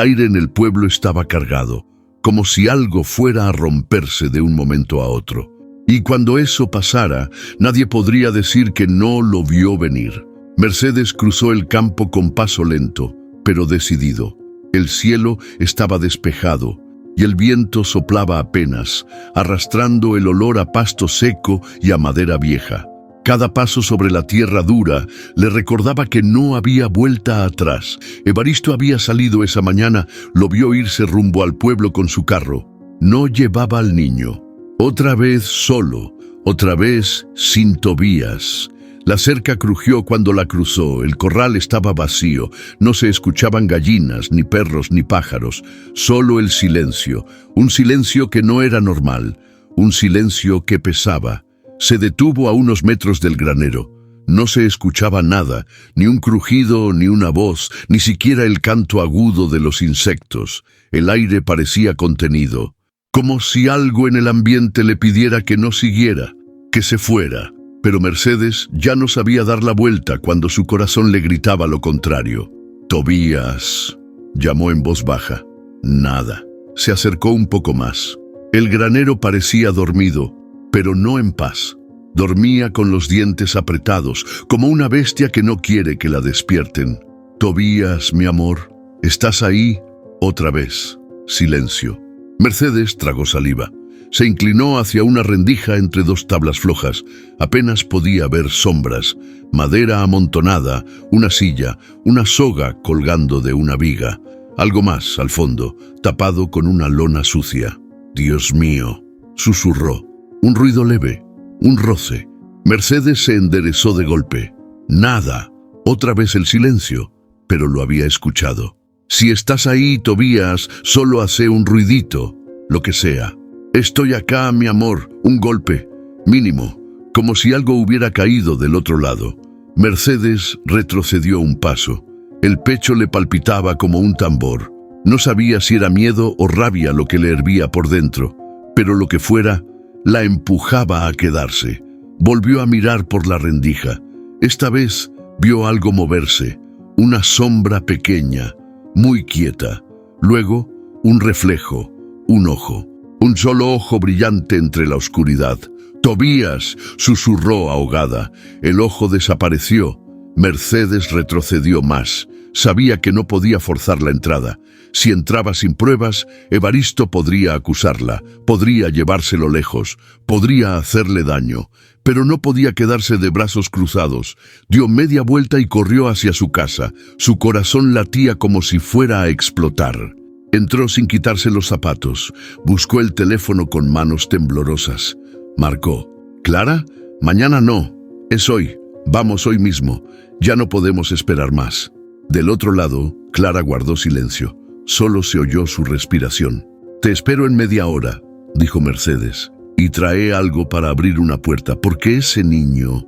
aire en el pueblo estaba cargado, como si algo fuera a romperse de un momento a otro. Y cuando eso pasara, nadie podría decir que no lo vio venir. Mercedes cruzó el campo con paso lento, pero decidido. El cielo estaba despejado y el viento soplaba apenas, arrastrando el olor a pasto seco y a madera vieja. Cada paso sobre la tierra dura le recordaba que no había vuelta atrás. Evaristo había salido esa mañana, lo vio irse rumbo al pueblo con su carro. No llevaba al niño. Otra vez solo, otra vez sin Tobías. La cerca crujió cuando la cruzó, el corral estaba vacío, no se escuchaban gallinas, ni perros, ni pájaros, solo el silencio, un silencio que no era normal, un silencio que pesaba. Se detuvo a unos metros del granero. No se escuchaba nada, ni un crujido, ni una voz, ni siquiera el canto agudo de los insectos. El aire parecía contenido, como si algo en el ambiente le pidiera que no siguiera, que se fuera. Pero Mercedes ya no sabía dar la vuelta cuando su corazón le gritaba lo contrario. «Tobías», llamó en voz baja. Nada. Se acercó un poco más. El granero parecía dormido, pero no en paz. Dormía con los dientes apretados, como una bestia que no quiere que la despierten. «Tobías, mi amor, ¿estás ahí?» Otra vez. Silencio. Mercedes tragó saliva. Se inclinó hacia una rendija entre dos tablas flojas. Apenas podía ver sombras, madera amontonada, una silla, una soga colgando de una viga. Algo más al fondo, tapado con una lona sucia. «Dios mío», susurró. Un ruido leve, un roce. Mercedes se enderezó de golpe. Nada. Otra vez el silencio, pero lo había escuchado. «Si estás ahí, Tobías, solo hace un ruidito, lo que sea». «Estoy acá, mi amor», un golpe, mínimo, como si algo hubiera caído del otro lado. Mercedes retrocedió un paso. El pecho le palpitaba como un tambor. No sabía si era miedo o rabia lo que le hervía por dentro, pero lo que fuera, la empujaba a quedarse. Volvió a mirar por la rendija. Esta vez vio algo moverse, una sombra pequeña, muy quieta. Luego, un reflejo, un ojo. Un solo ojo brillante entre la oscuridad. «Tobías», susurró ahogada. El ojo desapareció. Mercedes retrocedió más. Sabía que no podía forzar la entrada. Si entraba sin pruebas, Evaristo podría acusarla, podría llevárselo lejos, podría hacerle daño. Pero no podía quedarse de brazos cruzados. Dio media vuelta y corrió hacia su casa. Su corazón latía como si fuera a explotar. Entró sin quitarse los zapatos. Buscó el teléfono con manos temblorosas. Marcó. «¿Clara? Mañana no». Es hoy. Vamos hoy mismo. Ya no podemos esperar más. Del otro lado, Clara guardó silencio. Solo se oyó su respiración. «Te espero en media hora», dijo Mercedes, «y trae algo para abrir una puerta, porque ese niño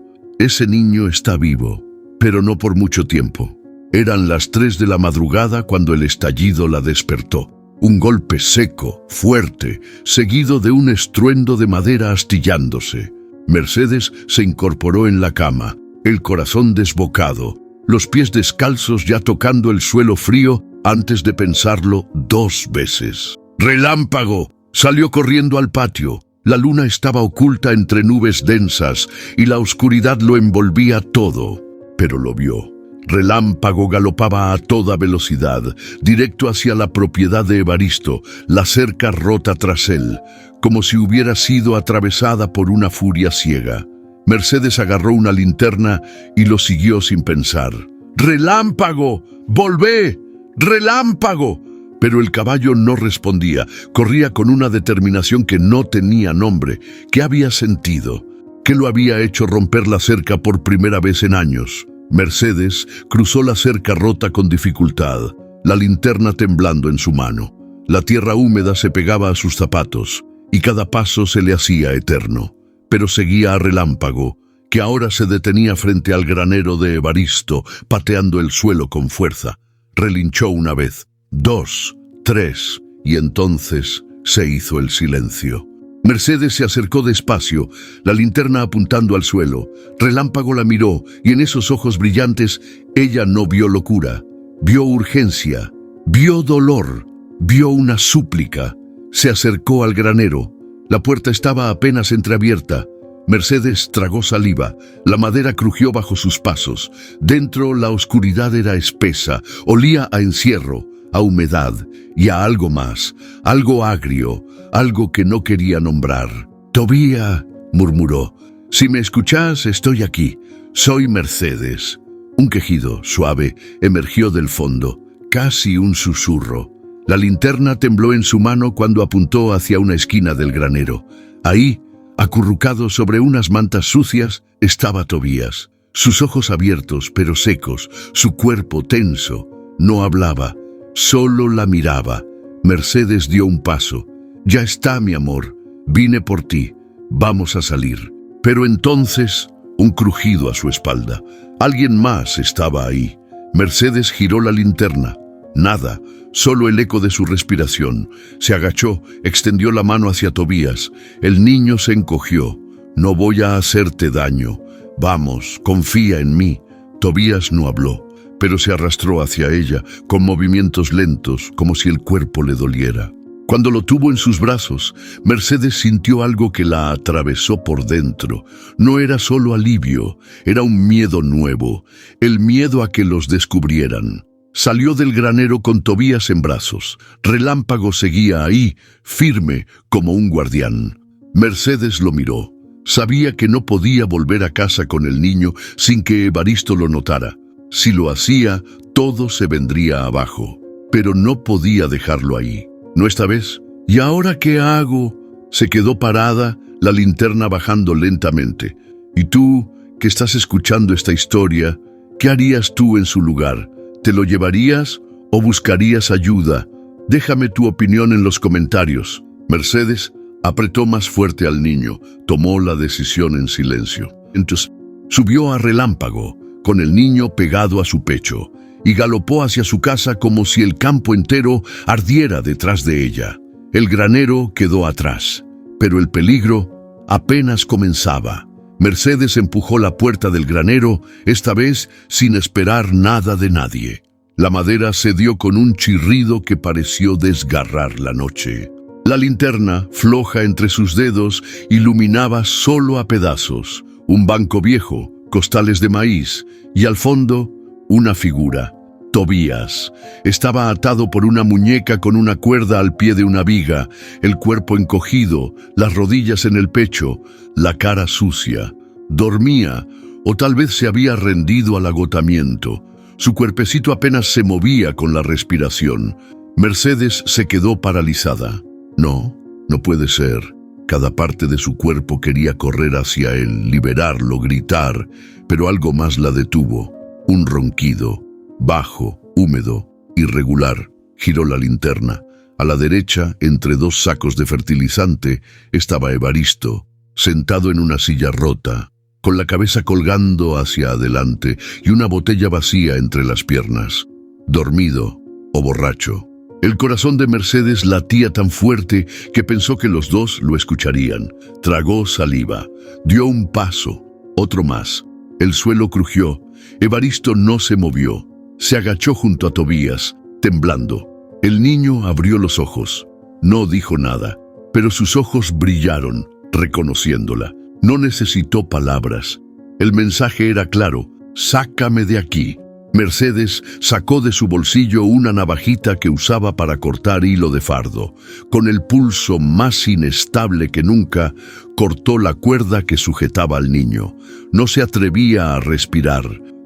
está vivo, pero no por mucho tiempo». Eran las 3 de la madrugada cuando el estallido la despertó. Un golpe seco, fuerte, seguido de un estruendo de madera astillándose. Mercedes se incorporó en la cama, el corazón desbocado, los pies descalzos ya tocando el suelo frío antes de pensarlo 2 veces. ¡Relámpago! Salió corriendo al patio. La luna estaba oculta entre nubes densas y la oscuridad lo envolvía todo, pero lo vio. Relámpago galopaba a toda velocidad, directo hacia la propiedad de Evaristo, la cerca rota tras él, como si hubiera sido atravesada por una furia ciega. Mercedes agarró una linterna y lo siguió sin pensar. ¡Relámpago! ¡Volvé! ¡Relámpago! Pero el caballo no respondía, corría con una determinación que no tenía nombre. ¿Qué había sentido? ¿Qué lo había hecho romper la cerca por primera vez en años? Mercedes cruzó la cerca rota con dificultad, la linterna temblando en su mano. La tierra húmeda se pegaba a sus zapatos y cada paso se le hacía eterno. Pero seguía a Relámpago, que ahora se detenía frente al granero de Evaristo, pateando el suelo con fuerza. Relinchó una vez, 2, 3, y entonces se hizo el silencio. Mercedes se acercó despacio, la linterna apuntando al suelo. Relámpago la miró y en esos ojos brillantes ella no vio locura, vio urgencia, vio dolor, vio una súplica. Se acercó al granero. La puerta estaba apenas entreabierta. Mercedes tragó saliva. La madera crujió bajo sus pasos. Dentro la oscuridad era espesa, olía a encierro, a humedad y a algo más, algo agrio, algo que no quería nombrar. «Tobía», murmuró, «si me escuchás, estoy aquí. Soy Mercedes». Un quejido suave emergió del fondo, casi un susurro. La linterna tembló en su mano cuando apuntó hacia una esquina del granero. Ahí, acurrucado sobre unas mantas sucias, estaba Tobías. Sus ojos abiertos pero secos, su cuerpo tenso. No hablaba, solo la miraba. Mercedes dio un paso. «Ya está, mi amor. Vine por ti. Vamos a salir». Pero entonces, un crujido a su espalda. Alguien más estaba ahí. Mercedes giró la linterna. Nada, solo el eco de su respiración. Se agachó, extendió la mano hacia Tobías. El niño se encogió. «No voy a hacerte daño. Vamos, confía en mí». Tobías no habló, pero se arrastró hacia ella, con movimientos lentos, como si el cuerpo le doliera. Cuando lo tuvo en sus brazos, Mercedes sintió algo que la atravesó por dentro. No era solo alivio, era un miedo nuevo, el miedo a que los descubrieran. Salió del granero con Tobías en brazos. Relámpago seguía ahí, firme como un guardián. Mercedes lo miró. Sabía que no podía volver a casa con el niño sin que Evaristo lo notara. Si lo hacía, todo se vendría abajo. Pero no podía dejarlo ahí. No esta vez. ¿Y ahora qué hago? Se quedó parada, la linterna bajando lentamente. ¿Y tú, que estás escuchando esta historia, qué harías tú en su lugar? ¿Te lo llevarías o buscarías ayuda? Déjame tu opinión en los comentarios. Mercedes apretó más fuerte al niño, tomó la decisión en silencio. Entonces subió a Relámpago, con el niño pegado a su pecho, y galopó hacia su casa como si el campo entero ardiera detrás de ella. El granero quedó atrás, pero el peligro apenas comenzaba. Mercedes empujó la puerta del granero, esta vez sin esperar nada de nadie. La madera cedió con un chirrido que pareció desgarrar la noche. La linterna, floja entre sus dedos, iluminaba solo a pedazos. Un banco viejo, costales de maíz, y al fondo, una figura. Tobías. Estaba atado por una muñeca con una cuerda al pie de una viga, el cuerpo encogido, las rodillas en el pecho, la cara sucia. Dormía, o tal vez se había rendido al agotamiento. Su cuerpecito apenas se movía con la respiración. Mercedes se quedó paralizada. No, no puede ser. Cada parte de su cuerpo quería correr hacia él, liberarlo, gritar, pero algo más la detuvo. Un ronquido, bajo, húmedo, irregular. Giró la linterna. A la derecha, entre dos sacos de fertilizante, estaba Evaristo, sentado en una silla rota, con la cabeza colgando hacia adelante y una botella vacía entre las piernas. Dormido o borracho. El corazón de Mercedes latía tan fuerte que pensó que los dos lo escucharían. Tragó saliva, dio un paso, otro más. El suelo crujió. Evaristo no se movió. Se agachó junto a Tobías, temblando. El niño abrió los ojos. No dijo nada, pero sus ojos brillaron, reconociéndola. No necesitó palabras. El mensaje era claro: sácame de aquí. Mercedes sacó de su bolsillo una navajita que usaba para cortar hilo de fardo. Con el pulso más inestable que nunca, cortó la cuerda que sujetaba al niño. No se atrevía a respirar.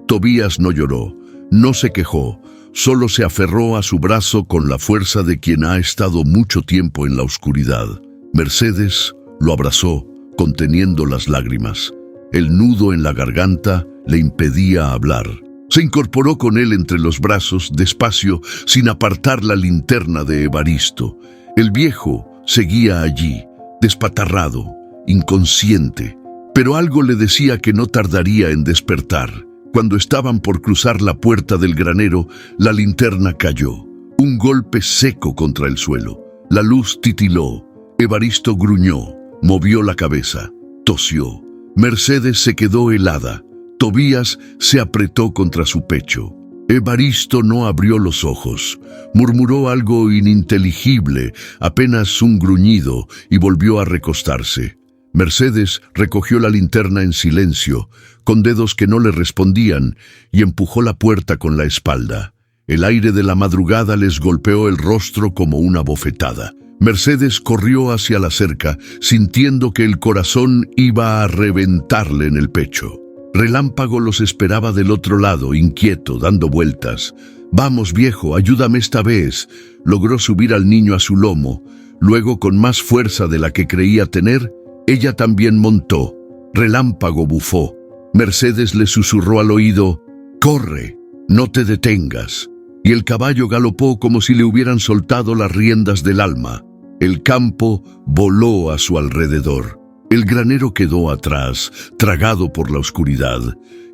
Tobías no lloró, no se quejó, solo se aferró a su brazo con la fuerza de quien ha estado mucho tiempo en la oscuridad. Mercedes lo abrazó, conteniendo las lágrimas. El nudo en la garganta le impedía hablar. Se incorporó con él entre los brazos, despacio, sin apartar la linterna de Evaristo. El viejo seguía allí, despatarrado, inconsciente, pero algo le decía que no tardaría en despertar. Cuando estaban por cruzar la puerta del granero, la linterna cayó. Un golpe seco contra el suelo. La luz titiló. Evaristo gruñó, movió la cabeza, tosió. Mercedes se quedó helada. Tobías se apretó contra su pecho. Evaristo no abrió los ojos. Murmuró algo ininteligible, apenas un gruñido, y volvió a recostarse. Mercedes recogió la linterna en silencio, con dedos que no le respondían, y empujó la puerta con la espalda. El aire de la madrugada les golpeó el rostro como una bofetada. Mercedes corrió hacia la cerca, sintiendo que el corazón iba a reventarle en el pecho. Relámpago los esperaba del otro lado, inquieto, dando vueltas. «Vamos, viejo, ayúdame esta vez». Logró subir al niño a su lomo. Luego, con más fuerza de la que creía tener, ella también montó. Relámpago bufó. Mercedes le susurró al oído: «Corre, no te detengas». Y el caballo galopó como si le hubieran soltado las riendas del alma. El campo voló a su alrededor. El granero quedó atrás, tragado por la oscuridad,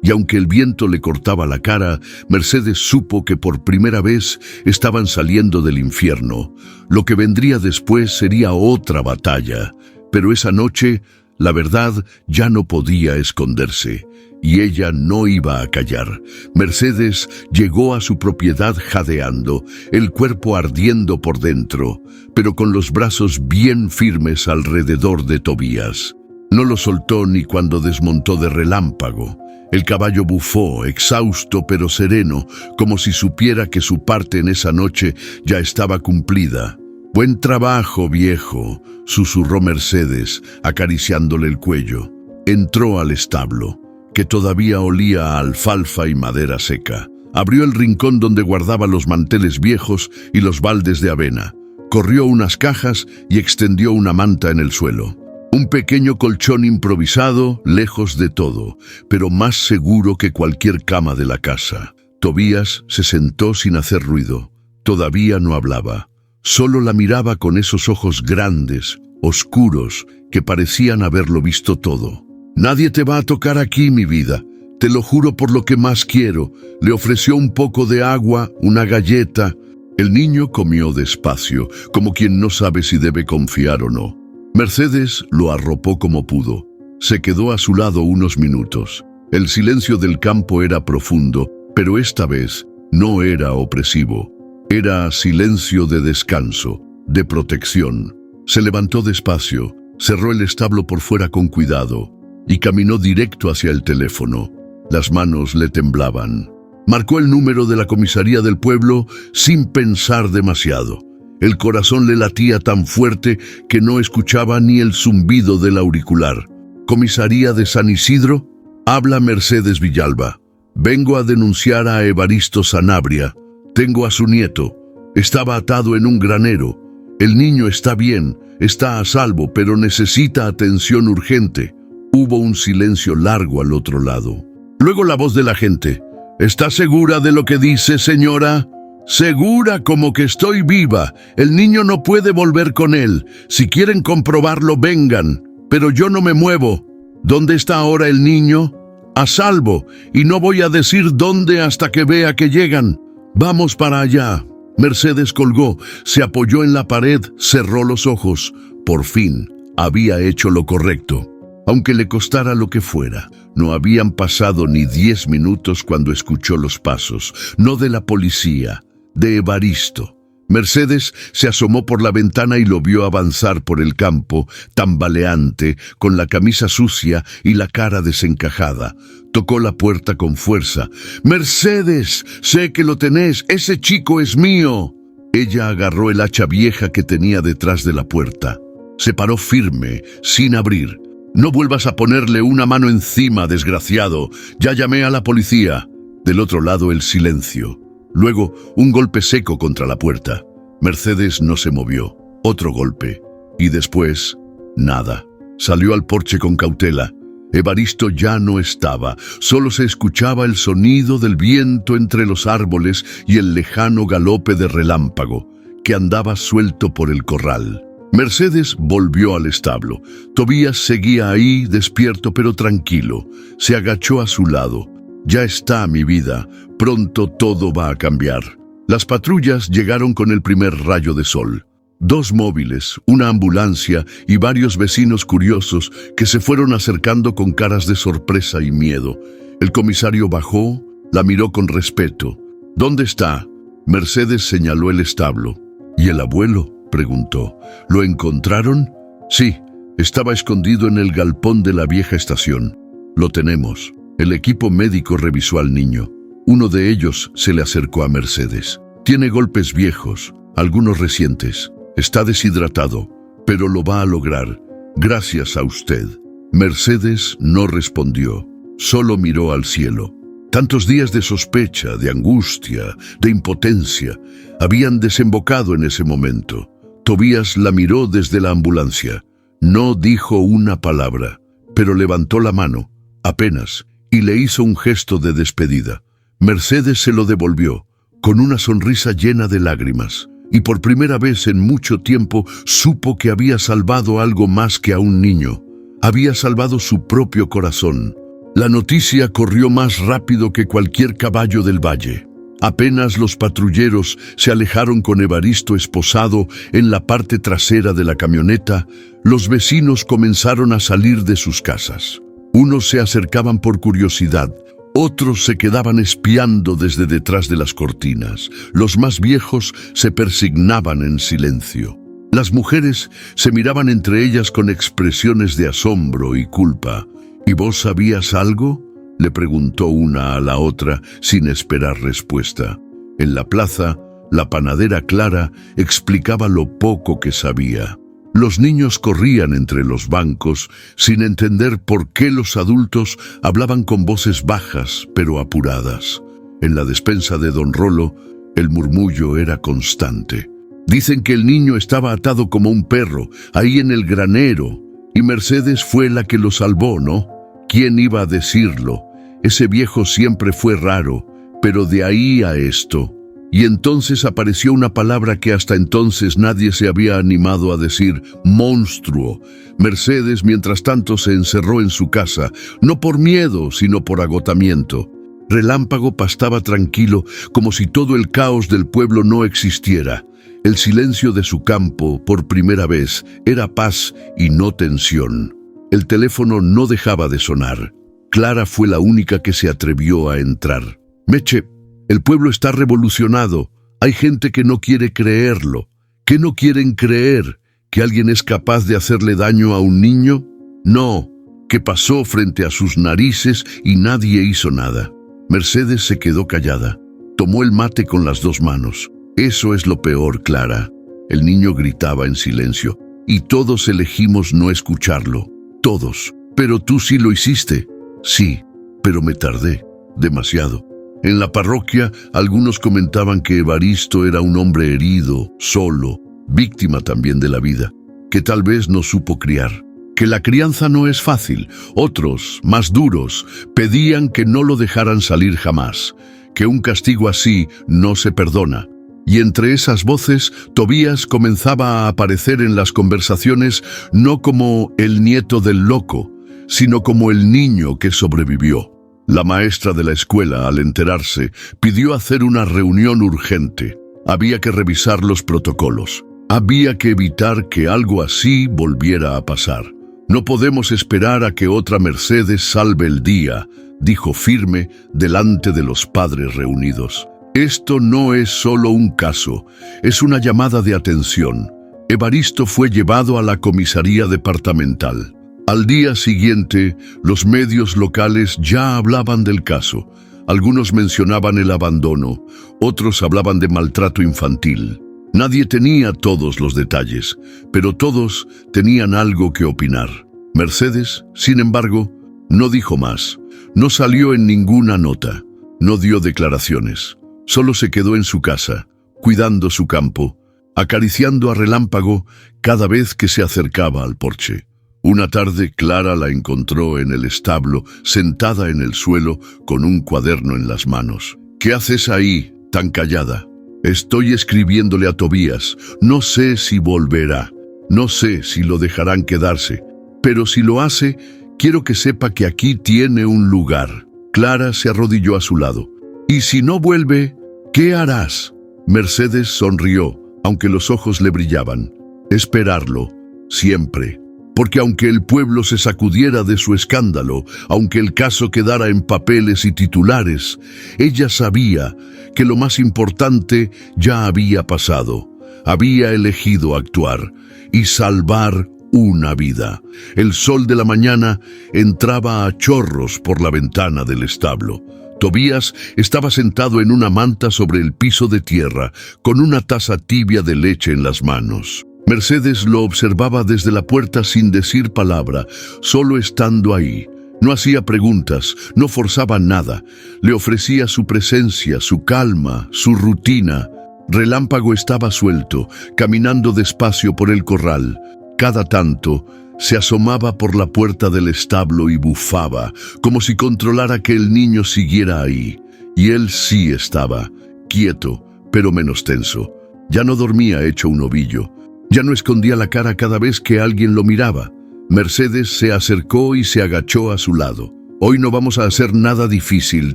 y aunque el viento le cortaba la cara, Mercedes supo que por primera vez estaban saliendo del infierno. Lo que vendría después sería otra batalla, pero esa noche la verdad ya no podía esconderse, y ella no iba a callar. Mercedes llegó a su propiedad jadeando, el cuerpo ardiendo por dentro, pero con los brazos bien firmes alrededor de Tobías. No lo soltó ni cuando desmontó de Relámpago. El caballo bufó, exhausto pero sereno, como si supiera que su parte en esa noche ya estaba cumplida. «Buen trabajo, viejo», susurró Mercedes, acariciándole el cuello. Entró al establo, que todavía olía a alfalfa y madera seca. Abrió el rincón donde guardaba los manteles viejos y los baldes de avena. Corrió unas cajas y extendió una manta en el suelo. Un pequeño colchón improvisado, lejos de todo, pero más seguro que cualquier cama de la casa. Tobías se sentó sin hacer ruido. Todavía no hablaba. Solo la miraba con esos ojos grandes, oscuros, que parecían haberlo visto todo. «Nadie te va a tocar aquí, mi vida. Te lo juro por lo que más quiero». Le ofreció un poco de agua, una galleta. El niño comió despacio, como quien no sabe si debe confiar o no. Mercedes lo arropó como pudo. Se quedó a su lado unos minutos. El silencio del campo era profundo, pero esta vez no era opresivo. Era silencio de descanso, de protección. Se levantó despacio, cerró el establo por fuera con cuidado y caminó directo hacia el teléfono. Las manos le temblaban. Marcó el número de la comisaría del pueblo sin pensar demasiado. El corazón le latía tan fuerte que no escuchaba ni el zumbido del auricular. «¿Comisaría de San Isidro?» «Habla Mercedes Villalba. Vengo a denunciar a Evaristo Sanabria. Tengo a su nieto. Estaba atado en un granero. El niño está bien, está a salvo, pero necesita atención urgente. Hubo un silencio largo al otro lado. Luego la voz de la gente. ¿Está segura de lo que dice, señora? Segura como que estoy viva. El niño no puede volver con él. Si quieren comprobarlo, vengan. Pero yo no me muevo. ¿Dónde está ahora el niño? A salvo, y no voy a decir dónde hasta que vea que llegan. Vamos para allá. Mercedes colgó, se apoyó en la pared, cerró los ojos. Por fin, había hecho lo correcto. Aunque le costara lo que fuera. No habían pasado ni 10 minutos cuando escuchó los pasos, no de la policía, de Evaristo. Mercedes se asomó por la ventana y lo vio avanzar por el campo, tambaleante, con la camisa sucia y la cara desencajada. Tocó la puerta con fuerza. «Mercedes, sé que lo tenés, ese chico es mío». Ella agarró el hacha vieja que tenía detrás de la puerta. Se paró firme, sin abrir. «No vuelvas a ponerle una mano encima, desgraciado. Ya llamé a la policía». Del otro lado el silencio. Luego, un golpe seco contra la puerta. Mercedes no se movió. Otro golpe. Y después, nada. Salió al porche con cautela. Evaristo ya no estaba. Solo se escuchaba el sonido del viento entre los árboles y el lejano galope de Relámpago, que andaba suelto por el corral. Mercedes volvió al establo. Tobías seguía ahí, despierto pero tranquilo. Se agachó a su lado. «Ya está, mi vida. Pronto todo va a cambiar». Las patrullas llegaron con el primer rayo de sol. 2 móviles, una ambulancia y varios vecinos curiosos que se fueron acercando con caras de sorpresa y miedo. El comisario bajó, la miró con respeto. «¿Dónde está?» Mercedes señaló el establo. «¿Y el abuelo?», preguntó. «¿Lo encontraron?» «Sí, estaba escondido en el galpón de la vieja estación. Lo tenemos». El equipo médico revisó al niño. Uno de ellos se le acercó a Mercedes. «Tiene golpes viejos, algunos recientes. Está deshidratado, pero lo va a lograr. Gracias a usted». Mercedes no respondió, solo miró al cielo. Tantos días de sospecha, de angustia, de impotencia, habían desembocado en ese momento. Tobías la miró desde la ambulancia. No dijo una palabra, pero levantó la mano, apenas, y le hizo un gesto de despedida. Mercedes se lo devolvió, con una sonrisa llena de lágrimas, y por primera vez en mucho tiempo supo que había salvado algo más que a un niño. Había salvado su propio corazón. La noticia corrió más rápido que cualquier caballo del valle. Apenas los patrulleros se alejaron con Evaristo esposado en la parte trasera de la camioneta, los vecinos comenzaron a salir de sus casas. Unos se acercaban por curiosidad, otros se quedaban espiando desde detrás de las cortinas. Los más viejos se persignaban en silencio. Las mujeres se miraban entre ellas con expresiones de asombro y culpa. «¿Y vos sabías algo?», le preguntó una a la otra sin esperar respuesta. En la plaza, la panadera Clara explicaba lo poco que sabía. Los niños corrían entre los bancos sin entender por qué los adultos hablaban con voces bajas pero apuradas. En la despensa de don Rolo, el murmullo era constante. «Dicen que el niño estaba atado como un perro, ahí en el granero, y Mercedes fue la que lo salvó, ¿no? ¿Quién iba a decirlo? Ese viejo siempre fue raro, pero de ahí a esto». Y entonces apareció una palabra que hasta entonces nadie se había animado a decir: monstruo. Mercedes, mientras tanto, se encerró en su casa, no por miedo, sino por agotamiento. Relámpago pastaba tranquilo, como si todo el caos del pueblo no existiera. El silencio de su campo, por primera vez, era paz y no tensión. El teléfono no dejaba de sonar. Clara fue la única que se atrevió a entrar. «Meche, el pueblo está revolucionado. Hay gente que no quiere creerlo. ¿Qué no quieren creer? ¿Que alguien es capaz de hacerle daño a un niño? No, que pasó frente a sus narices y nadie hizo nada». Mercedes se quedó callada. Tomó el mate con las 2 manos. «Eso es lo peor, Clara». El niño gritaba en silencio. «Y todos elegimos no escucharlo. Todos. Pero tú sí lo hiciste». «Sí, pero me tardé. Demasiado». En la parroquia, algunos comentaban que Evaristo era un hombre herido, solo, víctima también de la vida, que tal vez no supo criar. Que la crianza no es fácil. Otros, más duros, pedían que no lo dejaran salir jamás, que un castigo así no se perdona. Y entre esas voces, Tobías comenzaba a aparecer en las conversaciones no como el nieto del loco, sino como el niño que sobrevivió. La maestra de la escuela, al enterarse, pidió hacer una reunión urgente. Había que revisar los protocolos. Había que evitar que algo así volviera a pasar. No podemos esperar a que otra Mercedes salve el día, dijo firme delante de los padres reunidos. Esto no es solo un caso, es una llamada de atención. Evaristo fue llevado a la comisaría departamental. Al día siguiente, los medios locales ya hablaban del caso. Algunos mencionaban el abandono, otros hablaban de maltrato infantil. Nadie tenía todos los detalles, pero todos tenían algo que opinar. Mercedes, sin embargo, no dijo más. No salió en ninguna nota, no dio declaraciones. Solo se quedó en su casa, cuidando su campo, acariciando a Relámpago cada vez que se acercaba al porche. Una tarde, Clara la encontró en el establo, sentada en el suelo, con un cuaderno en las manos. «¿Qué haces ahí, tan callada?» «Estoy escribiéndole a Tobías. No sé si volverá. No sé si lo dejarán quedarse. Pero si lo hace, quiero que sepa que aquí tiene un lugar». Clara se arrodilló a su lado. «¿Y si no vuelve, qué harás?» Mercedes sonrió, aunque los ojos le brillaban. «Esperarlo, siempre. Porque aunque el pueblo se sacudiera de su escándalo, aunque el caso quedara en papeles y titulares, ella sabía que lo más importante ya había pasado. Había elegido actuar y salvar una vida. El sol de la mañana entraba a chorros por la ventana del establo. Tobías estaba sentado en una manta sobre el piso de tierra, con una taza tibia de leche en las manos. Mercedes lo observaba desde la puerta sin decir palabra, solo estando ahí. No hacía preguntas, no forzaba nada. Le ofrecía su presencia, su calma, su rutina. Relámpago estaba suelto, caminando despacio por el corral. Cada tanto se asomaba por la puerta del establo y bufaba, como si controlara que el niño siguiera ahí. Y él sí estaba, quieto, pero menos tenso. Ya no dormía hecho un ovillo. Ya no escondía la cara cada vez que alguien lo miraba. Mercedes se acercó y se agachó a su lado. «Hoy no vamos a hacer nada difícil,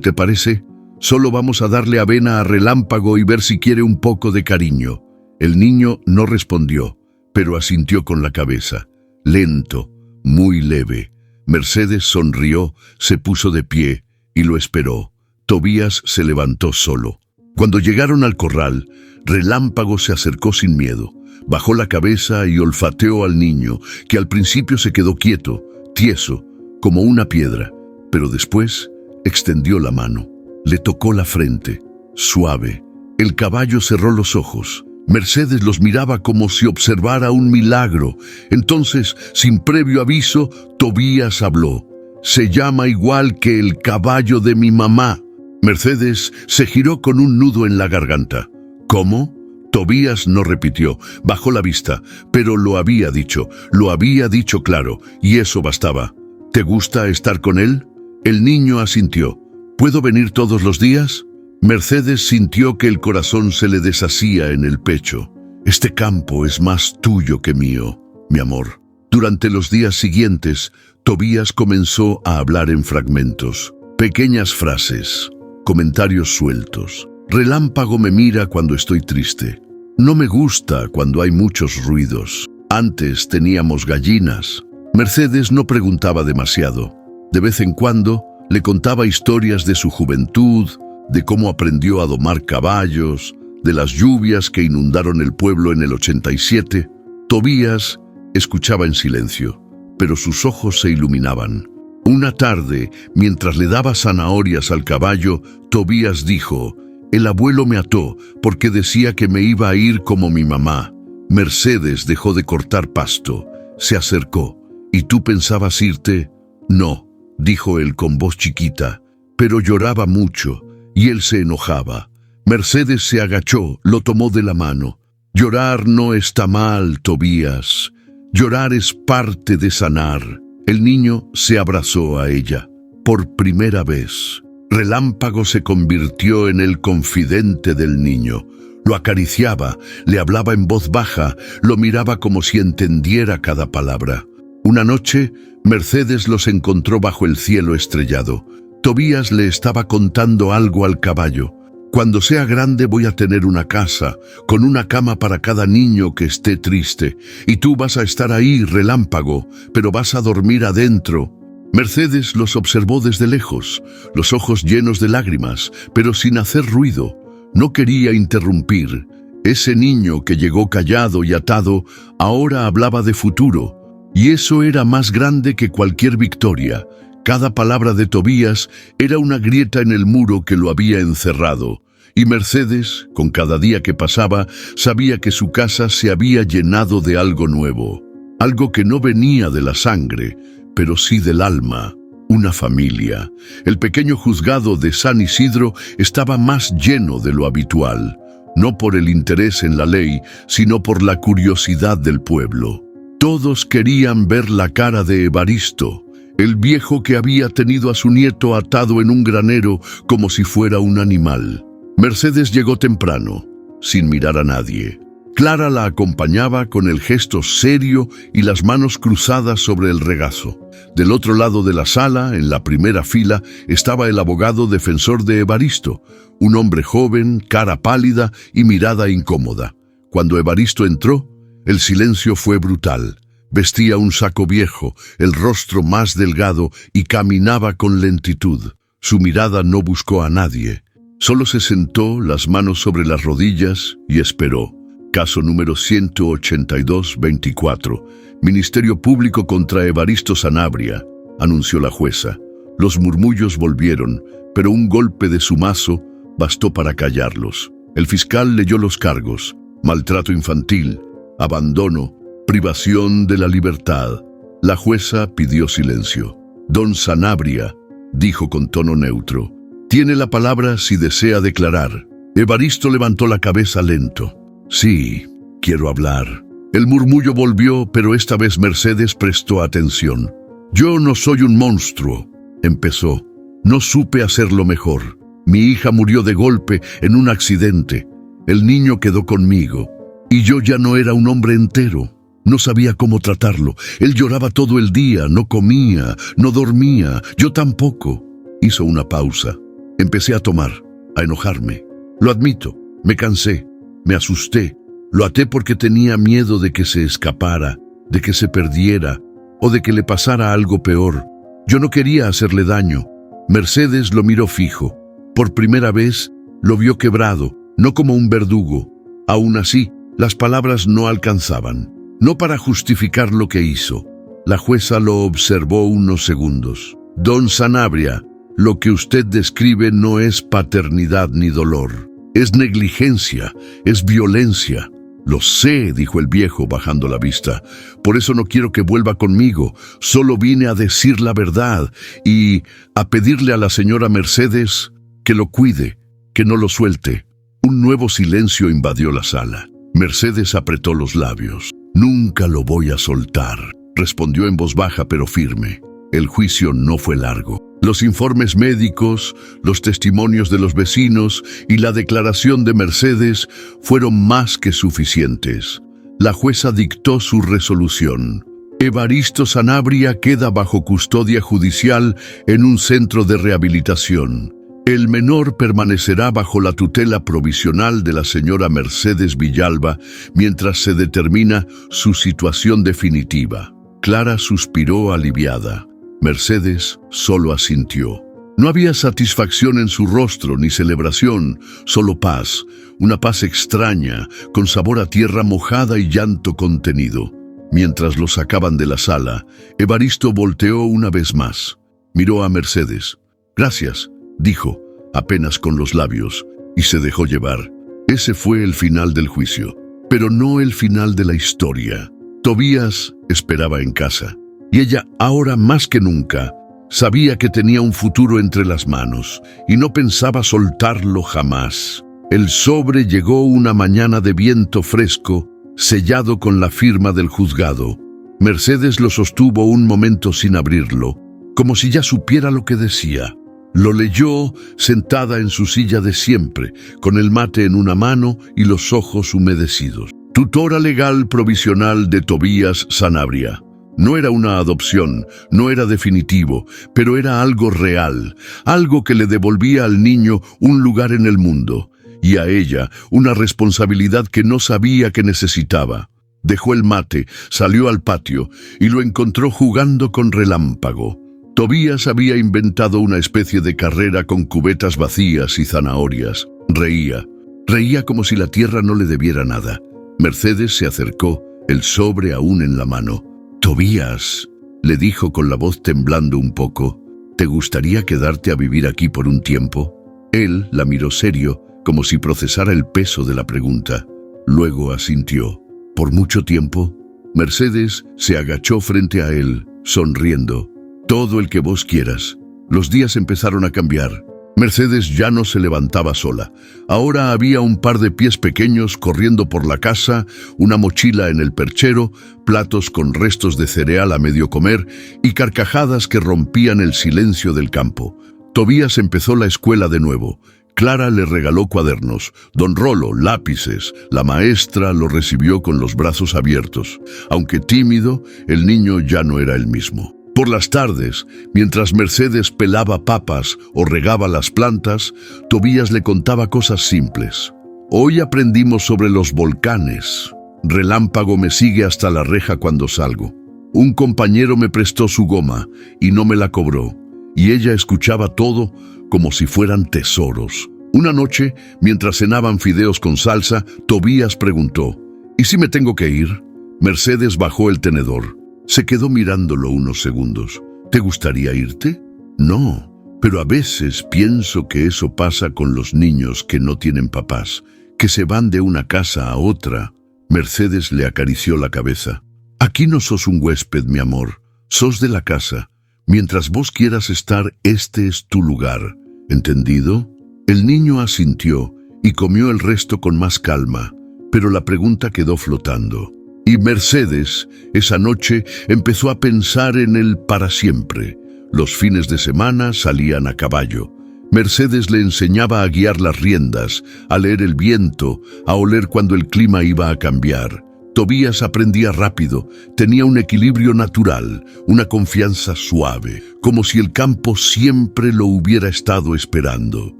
¿te parece? Solo vamos a darle avena a Relámpago y ver si quiere un poco de cariño». El niño no respondió, pero asintió con la cabeza. Lento, muy leve. Mercedes sonrió, se puso de pie y lo esperó. Tobías se levantó solo. Cuando llegaron al corral, Relámpago se acercó sin miedo. Bajó la cabeza y olfateó al niño, que al principio se quedó quieto, tieso, como una piedra, pero después extendió la mano. Le tocó la frente, suave. El caballo cerró los ojos. Mercedes los miraba como si observara un milagro. Entonces, sin previo aviso, Tobías habló. «Se llama igual que el caballo de mi mamá». Mercedes se giró con un nudo en la garganta. «¿Cómo?» Tobías no repitió, bajó la vista, pero lo había dicho claro, y eso bastaba. «¿Te gusta estar con él?» El niño asintió. «¿Puedo venir todos los días?» Mercedes sintió que el corazón se le deshacía en el pecho. «Este campo es más tuyo que mío, mi amor». Durante los días siguientes, Tobías comenzó a hablar en fragmentos, pequeñas frases, comentarios sueltos. «Relámpago me mira cuando estoy triste. No me gusta cuando hay muchos ruidos. Antes teníamos gallinas». Mercedes no preguntaba demasiado. De vez en cuando le contaba historias de su juventud, de cómo aprendió a domar caballos, de las lluvias que inundaron el pueblo en el 87. Tobías escuchaba en silencio, pero sus ojos se iluminaban. Una tarde, mientras le daba zanahorias al caballo, Tobías dijo: «El abuelo me ató porque decía que me iba a ir como mi mamá». Mercedes dejó de cortar pasto, se acercó. «¿Y tú pensabas irte?» «No», dijo él con voz chiquita, pero lloraba mucho y él se enojaba. Mercedes se agachó, lo tomó de la mano. Llorar no está mal, Tobías. Llorar es parte de sanar. El niño se abrazó a ella. Por primera vez, Relámpago se convirtió en el confidente del niño. Lo acariciaba, le hablaba en voz baja, lo miraba como si entendiera cada palabra. Una noche, Mercedes los encontró bajo el cielo estrellado. Tobías le estaba contando algo al caballo. Cuando sea grande voy a tener una casa, con una cama para cada niño que esté triste. Y tú vas a estar ahí, Relámpago, pero vas a dormir adentro. Mercedes los observó desde lejos, los ojos llenos de lágrimas, pero sin hacer ruido. No quería interrumpir. Ese niño que llegó callado y atado, ahora hablaba de futuro. Y eso era más grande que cualquier victoria. Cada palabra de Tobías era una grieta en el muro que lo había encerrado. Y Mercedes, con cada día que pasaba, sabía que su casa se había llenado de algo nuevo. Algo que no venía de la sangre, pero sí del alma, una familia. El pequeño juzgado de San Isidro estaba más lleno de lo habitual, no por el interés en la ley, sino por la curiosidad del pueblo. Todos querían ver la cara de Evaristo, el viejo que había tenido a su nieto atado en un granero como si fuera un animal. Mercedes llegó temprano, sin mirar a nadie. Clara la acompañaba con el gesto serio y las manos cruzadas sobre el regazo. Del otro lado de la sala, en la primera fila, estaba el abogado defensor de Evaristo, un hombre joven, cara pálida y mirada incómoda. Cuando Evaristo entró, el silencio fue brutal. Vestía un saco viejo, el rostro más delgado y caminaba con lentitud. Su mirada no buscó a nadie. Solo se sentó, las manos sobre las rodillas, y esperó. Caso número 182-24. Ministerio Público contra Evaristo Sanabria, anunció la jueza. Los murmullos volvieron, pero un golpe de su mazo bastó para callarlos. El fiscal leyó los cargos: maltrato infantil, abandono, privación de la libertad. La jueza pidió silencio. Don Sanabria, dijo con tono neutro, tiene la palabra si desea declarar. Evaristo levantó la cabeza lento. Sí, quiero hablar. El murmullo volvió, pero esta vez Mercedes prestó atención. Yo no soy un monstruo, empezó. No supe hacerlo mejor. Mi hija murió de golpe en un accidente. El niño quedó conmigo. Y yo ya no era un hombre entero. No sabía cómo tratarlo. Él lloraba todo el día, no comía, no dormía. Yo tampoco. Hizo una pausa. Empecé a tomar, a enojarme. Lo admito, me cansé. Me asusté, lo até porque tenía miedo de que se escapara, de que se perdiera o de que le pasara algo peor. Yo no quería hacerle daño. Mercedes lo miró fijo. Por primera vez lo vio quebrado, no como un verdugo. Aún así, las palabras no alcanzaban, no para justificar lo que hizo. La jueza lo observó unos segundos. Don Sanabria, lo que usted describe no es paternidad ni dolor. Es negligencia, es violencia. Lo sé, dijo el viejo bajando la vista. Por eso no quiero que vuelva conmigo. Solo vine a decir la verdad y a pedirle a la señora Mercedes que lo cuide, que no lo suelte. Un nuevo silencio invadió la sala. Mercedes apretó los labios. Nunca lo voy a soltar, respondió en voz baja pero firme. El juicio no fue largo. Los informes médicos, los testimonios de los vecinos y la declaración de Mercedes fueron más que suficientes. La jueza dictó su resolución. Evaristo Sanabria queda bajo custodia judicial en un centro de rehabilitación. El menor permanecerá bajo la tutela provisional de la señora Mercedes Villalba mientras se determina su situación definitiva. Clara suspiró aliviada. Mercedes solo asintió. No había satisfacción en su rostro ni celebración, solo paz, una paz extraña, con sabor a tierra mojada y llanto contenido. Mientras lo sacaban de la sala, Evaristo volteó una vez más. Miró a Mercedes. Gracias, dijo, apenas con los labios, y se dejó llevar. Ese fue el final del juicio, pero no el final de la historia. Tobías esperaba en casa. Y ella, ahora más que nunca, sabía que tenía un futuro entre las manos y no pensaba soltarlo jamás. El sobre llegó una mañana de viento fresco, sellado con la firma del juzgado. Mercedes lo sostuvo un momento sin abrirlo, como si ya supiera lo que decía. Lo leyó sentada en su silla de siempre, con el mate en una mano y los ojos humedecidos. Tutora legal provisional de Tobías Sanabria. No era una adopción, no era definitivo, pero era algo real, algo que le devolvía al niño un lugar en el mundo, y a ella una responsabilidad que no sabía que necesitaba. Dejó el mate, salió al patio y lo encontró jugando con Relámpago. Tobías había inventado una especie de carrera con cubetas vacías y zanahorias. Reía como si la tierra no le debiera nada. Mercedes se acercó, el sobre aún en la mano. «Tobías», le dijo con la voz temblando un poco, «¿te gustaría quedarte a vivir aquí por un tiempo?» Él la miró serio, como si procesara el peso de la pregunta. Luego asintió. «¿Por mucho tiempo?» Mercedes se agachó frente a él, sonriendo. «Todo el que vos quieras». Los días empezaron a cambiar. Mercedes ya no se levantaba sola. Ahora había un par de pies pequeños corriendo por la casa, una mochila en el perchero, platos con restos de cereal a medio comer y carcajadas que rompían el silencio del campo. Tobías empezó la escuela de nuevo. Clara le regaló cuadernos, don Rolo lápices. La maestra lo recibió con los brazos abiertos. Aunque tímido, el niño ya no era el mismo. Por las tardes, mientras Mercedes pelaba papas o regaba las plantas, Tobías le contaba cosas simples. «Hoy aprendimos sobre los volcanes. Relámpago me sigue hasta la reja cuando salgo. Un compañero me prestó su goma y no me la cobró. Y ella escuchaba todo como si fueran tesoros». Una noche, mientras cenaban fideos con salsa, Tobías preguntó, «¿Y si me tengo que ir?» Mercedes bajó el tenedor. Se quedó mirándolo unos segundos. «¿Te gustaría irte?» «No, pero a veces pienso que eso pasa con los niños que no tienen papás, que se van de una casa a otra». Mercedes le acarició la cabeza. «Aquí no sos un huésped, mi amor. Sos de la casa. Mientras vos quieras estar, este es tu lugar. ¿Entendido?» El niño asintió y comió el resto con más calma, pero la pregunta quedó flotando. Y Mercedes, esa noche, empezó a pensar en él para siempre. Los fines de semana salían a caballo. Mercedes le enseñaba a guiar las riendas, a leer el viento, a oler cuando el clima iba a cambiar. Tobías aprendía rápido, tenía un equilibrio natural, una confianza suave, como si el campo siempre lo hubiera estado esperando.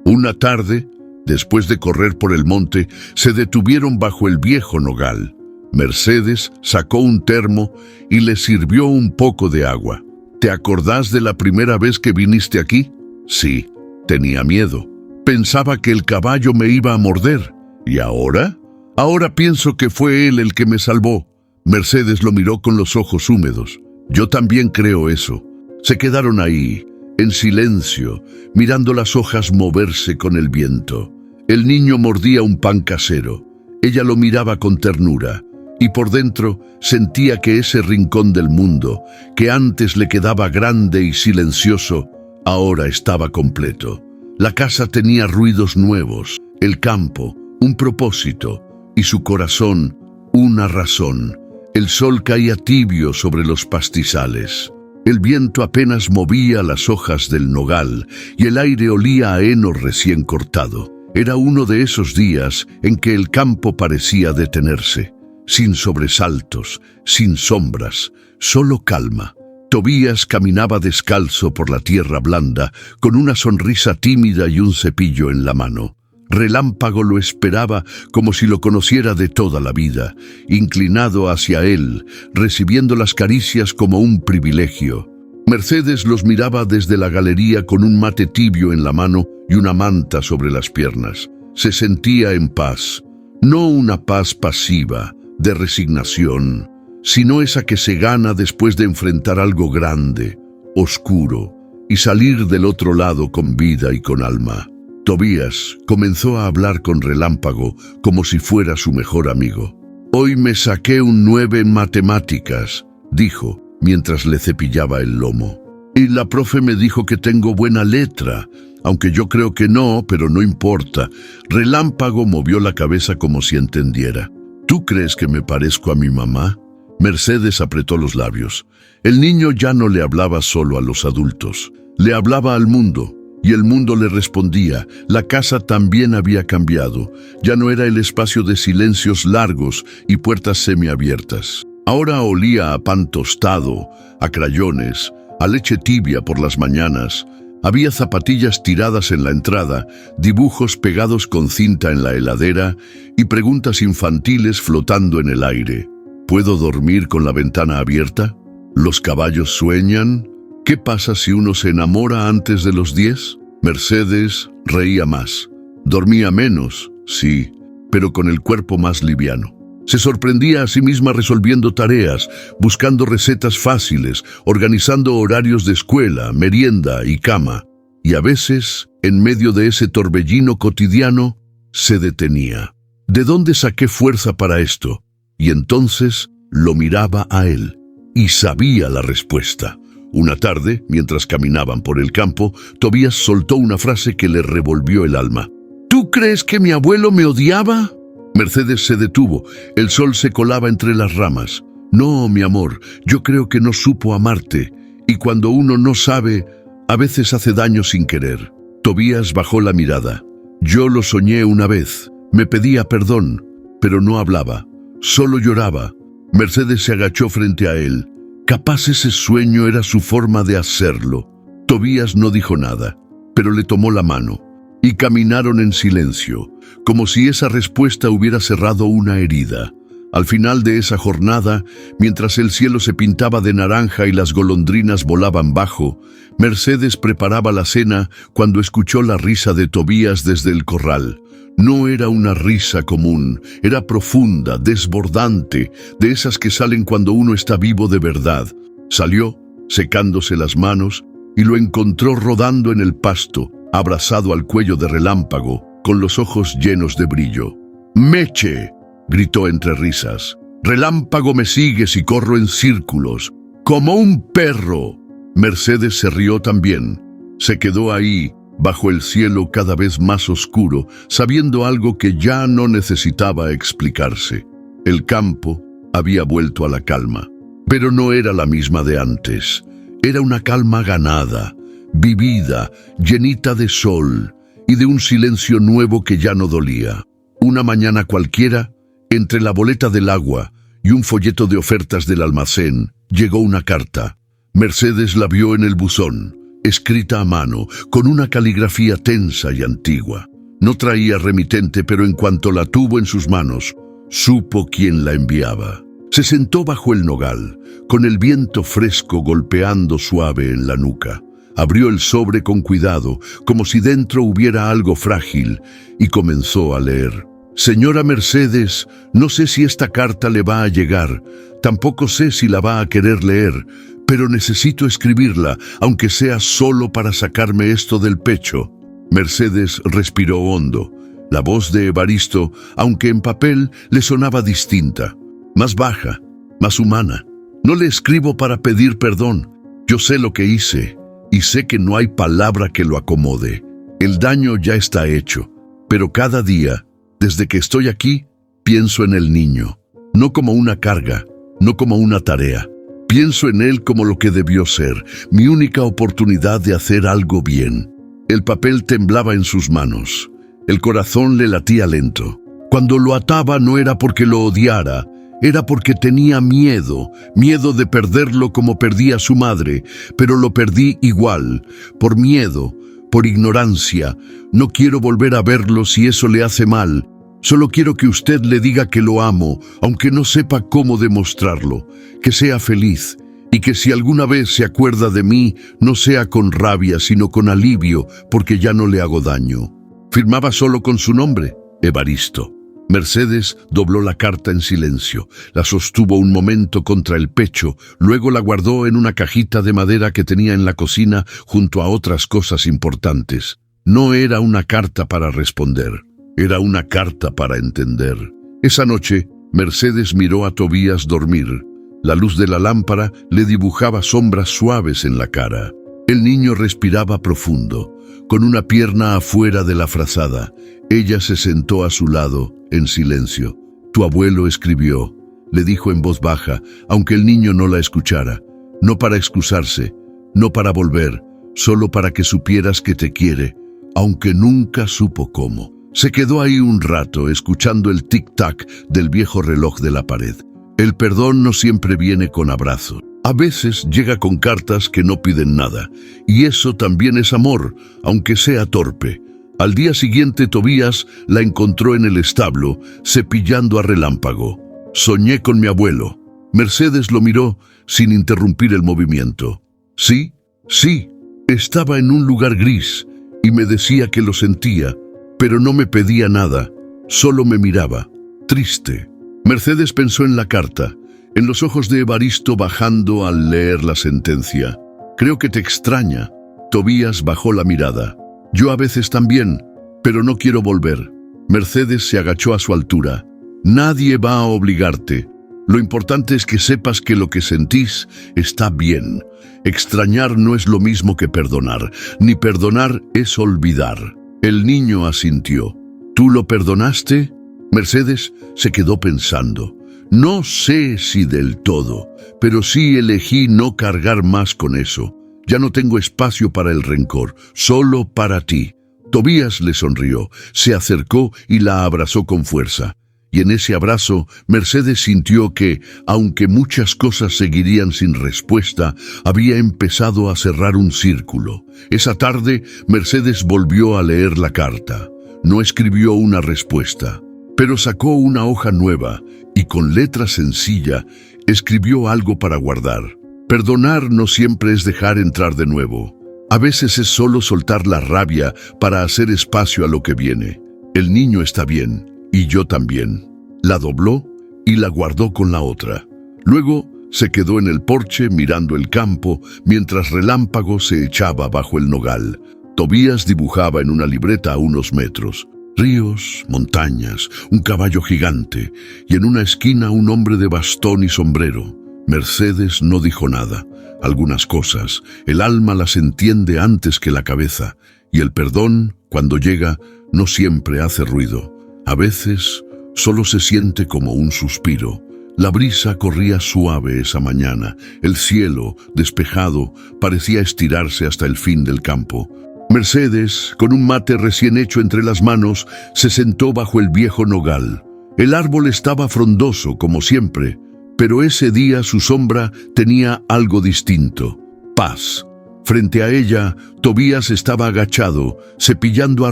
Una tarde, después de correr por el monte, se detuvieron bajo el viejo nogal. Mercedes sacó un termo y le sirvió un poco de agua. «¿Te acordás de la primera vez que viniste aquí?» «Sí, tenía miedo. Pensaba que el caballo me iba a morder. ¿Y ahora?» «Ahora pienso que fue él el que me salvó». Mercedes lo miró con los ojos húmedos. «Yo también creo eso». Se quedaron ahí, en silencio, mirando las hojas moverse con el viento. El niño mordía un pan casero. Ella lo miraba con ternura. Y por dentro sentía que ese rincón del mundo, que antes le quedaba grande y silencioso, ahora estaba completo. La casa tenía ruidos nuevos, el campo, un propósito, y su corazón, una razón. El sol caía tibio sobre los pastizales. El viento apenas movía las hojas del nogal y el aire olía a heno recién cortado. Era uno de esos días en que el campo parecía detenerse. Sin sobresaltos, sin sombras, solo calma. Tobías caminaba descalzo por la tierra blanda, con una sonrisa tímida y un cepillo en la mano. Relámpago lo esperaba como si lo conociera de toda la vida, inclinado hacia él, recibiendo las caricias como un privilegio. Mercedes los miraba desde la galería con un mate tibio en la mano y una manta sobre las piernas. Se sentía en paz, no una paz pasiva, de resignación, sino esa que se gana después de enfrentar algo grande, oscuro, y salir del otro lado con vida y con alma. Tobías comenzó a hablar con Relámpago como si fuera su mejor amigo. «Hoy me saqué un 9 en matemáticas», dijo, mientras le cepillaba el lomo. «Y la profe me dijo que tengo buena letra. Aunque yo creo que no, pero no importa. Relámpago movió la cabeza como si entendiera. ¿Tú crees que me parezco a mi mamá? Mercedes apretó los labios. El niño ya no le hablaba solo a los adultos. Le hablaba al mundo. Y el mundo le respondía. La casa también había cambiado. Ya no era el espacio de silencios largos y puertas semiabiertas. Ahora olía a pan tostado, a crayones, a leche tibia por las mañanas. Había zapatillas tiradas en la entrada, dibujos pegados con cinta en la heladera y preguntas infantiles flotando en el aire. ¿Puedo dormir con la ventana abierta? ¿Los caballos sueñan? ¿Qué pasa si uno se enamora antes de los 10? Mercedes reía más. Dormía menos, sí, pero con el cuerpo más liviano. Se sorprendía a sí misma resolviendo tareas, buscando recetas fáciles, organizando horarios de escuela, merienda y cama. Y a veces, en medio de ese torbellino cotidiano, se detenía. ¿De dónde saqué fuerza para esto? Y entonces lo miraba a él, y sabía la respuesta. Una tarde, mientras caminaban por el campo, Tobías soltó una frase que le revolvió el alma. ¿Tú crees que mi abuelo me odiaba? Mercedes se detuvo. El sol se colaba entre las ramas. No, mi amor, yo creo que no supo amarte. Y cuando uno no sabe, a veces hace daño sin querer. Tobías bajó la mirada. Yo lo soñé una vez. Me pedía perdón, pero no hablaba. Solo lloraba. Mercedes se agachó frente a él. Capaz ese sueño era su forma de hacerlo. Tobías no dijo nada, pero le tomó la mano. Y caminaron en silencio, como si esa respuesta hubiera cerrado una herida. Al final de esa jornada, mientras el cielo se pintaba de naranja y las golondrinas volaban bajo, Mercedes preparaba la cena cuando escuchó la risa de Tobías desde el corral. No era una risa común, era profunda, desbordante, de esas que salen cuando uno está vivo de verdad. Salió, secándose las manos, y lo encontró rodando en el pasto, abrazado al cuello de Relámpago, con los ojos llenos de brillo. «¡Meche!», gritó entre risas. «Relámpago me sigues y corro en círculos, como un perro». Mercedes se rió también. Se quedó ahí, bajo el cielo cada vez más oscuro, sabiendo algo que ya no necesitaba explicarse. El campo había vuelto a la calma, pero no era la misma de antes. Era una calma ganada, vivida, llenita de sol y de un silencio nuevo que ya no dolía. Una mañana cualquiera, entre la boleta del agua y un folleto de ofertas del almacén, llegó una carta. Mercedes la vio en el buzón, escrita a mano, con una caligrafía tensa y antigua. No traía remitente, pero en cuanto la tuvo en sus manos, supo quién la enviaba. Se sentó bajo el nogal, con el viento fresco golpeando suave en la nuca. Abrió el sobre con cuidado, como si dentro hubiera algo frágil, y comenzó a leer. «Señora Mercedes, no sé si esta carta le va a llegar, tampoco sé si la va a querer leer, pero necesito escribirla, aunque sea solo para sacarme esto del pecho». Mercedes respiró hondo. La voz de Evaristo, aunque en papel, le sonaba distinta, más baja, más humana. «No le escribo para pedir perdón. Yo sé lo que hice, y sé que no hay palabra que lo acomode. El daño ya está hecho, pero cada día, desde que estoy aquí, pienso en el niño, no como una carga, no como una tarea. Pienso en él como lo que debió ser, mi única oportunidad de hacer algo bien». El papel temblaba en sus manos. El corazón le latía lento. Cuando lo ataba no era porque lo odiara, era porque tenía miedo de perderlo como perdía a su madre, pero lo perdí igual, por miedo, por ignorancia. No quiero volver a verlo si eso le hace mal. Solo quiero que usted le diga que lo amo, aunque no sepa cómo demostrarlo, que sea feliz, y que si alguna vez se acuerda de mí, no sea con rabia, sino con alivio, porque ya no le hago daño. Firmaba solo con su nombre, Evaristo. Mercedes dobló la carta en silencio, la sostuvo un momento contra el pecho, luego la guardó en una cajita de madera que tenía en la cocina junto a otras cosas importantes. No era una carta para responder, era una carta para entender. Esa noche, Mercedes miró a Tobías dormir. La luz de la lámpara le dibujaba sombras suaves en la cara. El niño respiraba profundo. con una pierna afuera de la frazada. Ella se sentó a su lado, en silencio. «Tu abuelo escribió», le dijo en voz baja, aunque el niño no la escuchara. «No para excusarse, no para volver, solo para que supieras que te quiere, aunque nunca supo cómo». Se quedó ahí un rato, escuchando el tic-tac del viejo reloj de la pared. El perdón no siempre viene con abrazo. A veces llega con cartas que no piden nada, y eso también es amor, aunque sea torpe. Al día siguiente Tobías la encontró en el establo, cepillando a relámpago. «Soñé con mi abuelo». Mercedes lo miró sin interrumpir el movimiento. «Sí, sí, estaba en un lugar gris, y me decía que lo sentía, pero no me pedía nada, solo me miraba, triste». Mercedes pensó en la carta, en los ojos de Evaristo bajando al leer la sentencia. «Creo que te extraña». Tobías bajó la mirada. «Yo a veces también, pero no quiero volver». Mercedes se agachó a su altura. «Nadie va a obligarte. Lo importante es que sepas que lo que sentís está bien. Extrañar no es lo mismo que perdonar, ni perdonar es olvidar». El niño asintió. «¿Tú lo perdonaste?» Mercedes se quedó pensando. «No sé si del todo, pero sí elegí no cargar más con eso. Ya no tengo espacio para el rencor, solo para ti». Tobías le sonrió, se acercó y la abrazó con fuerza. Y en ese abrazo, Mercedes sintió que, aunque muchas cosas seguirían sin respuesta, había empezado a cerrar un círculo. Esa tarde, Mercedes volvió a leer la carta. No escribió una respuesta, pero sacó una hoja nueva y con letra sencilla escribió algo para guardar. Perdonar no siempre es dejar entrar de nuevo. A veces es solo soltar la rabia para hacer espacio a lo que viene. El niño está bien. Y yo también. La dobló y la guardó con la otra. Luego se quedó en el porche mirando el campo mientras Relámpago se echaba bajo el nogal. Tobías dibujaba en una libreta a unos metros. Ríos, montañas, un caballo gigante y en una esquina un hombre de bastón y sombrero. Mercedes no dijo nada. Algunas cosas, el alma las entiende antes que la cabeza, y el perdón, cuando llega, no siempre hace ruido. A veces solo se siente como un suspiro. La brisa corría suave esa mañana. El cielo, despejado, parecía estirarse hasta el fin del campo. Mercedes, con un mate recién hecho entre las manos, se sentó bajo el viejo nogal. El árbol estaba frondoso, como siempre, pero ese día su sombra tenía algo distinto: paz. Frente a ella, Tobías estaba agachado, cepillando a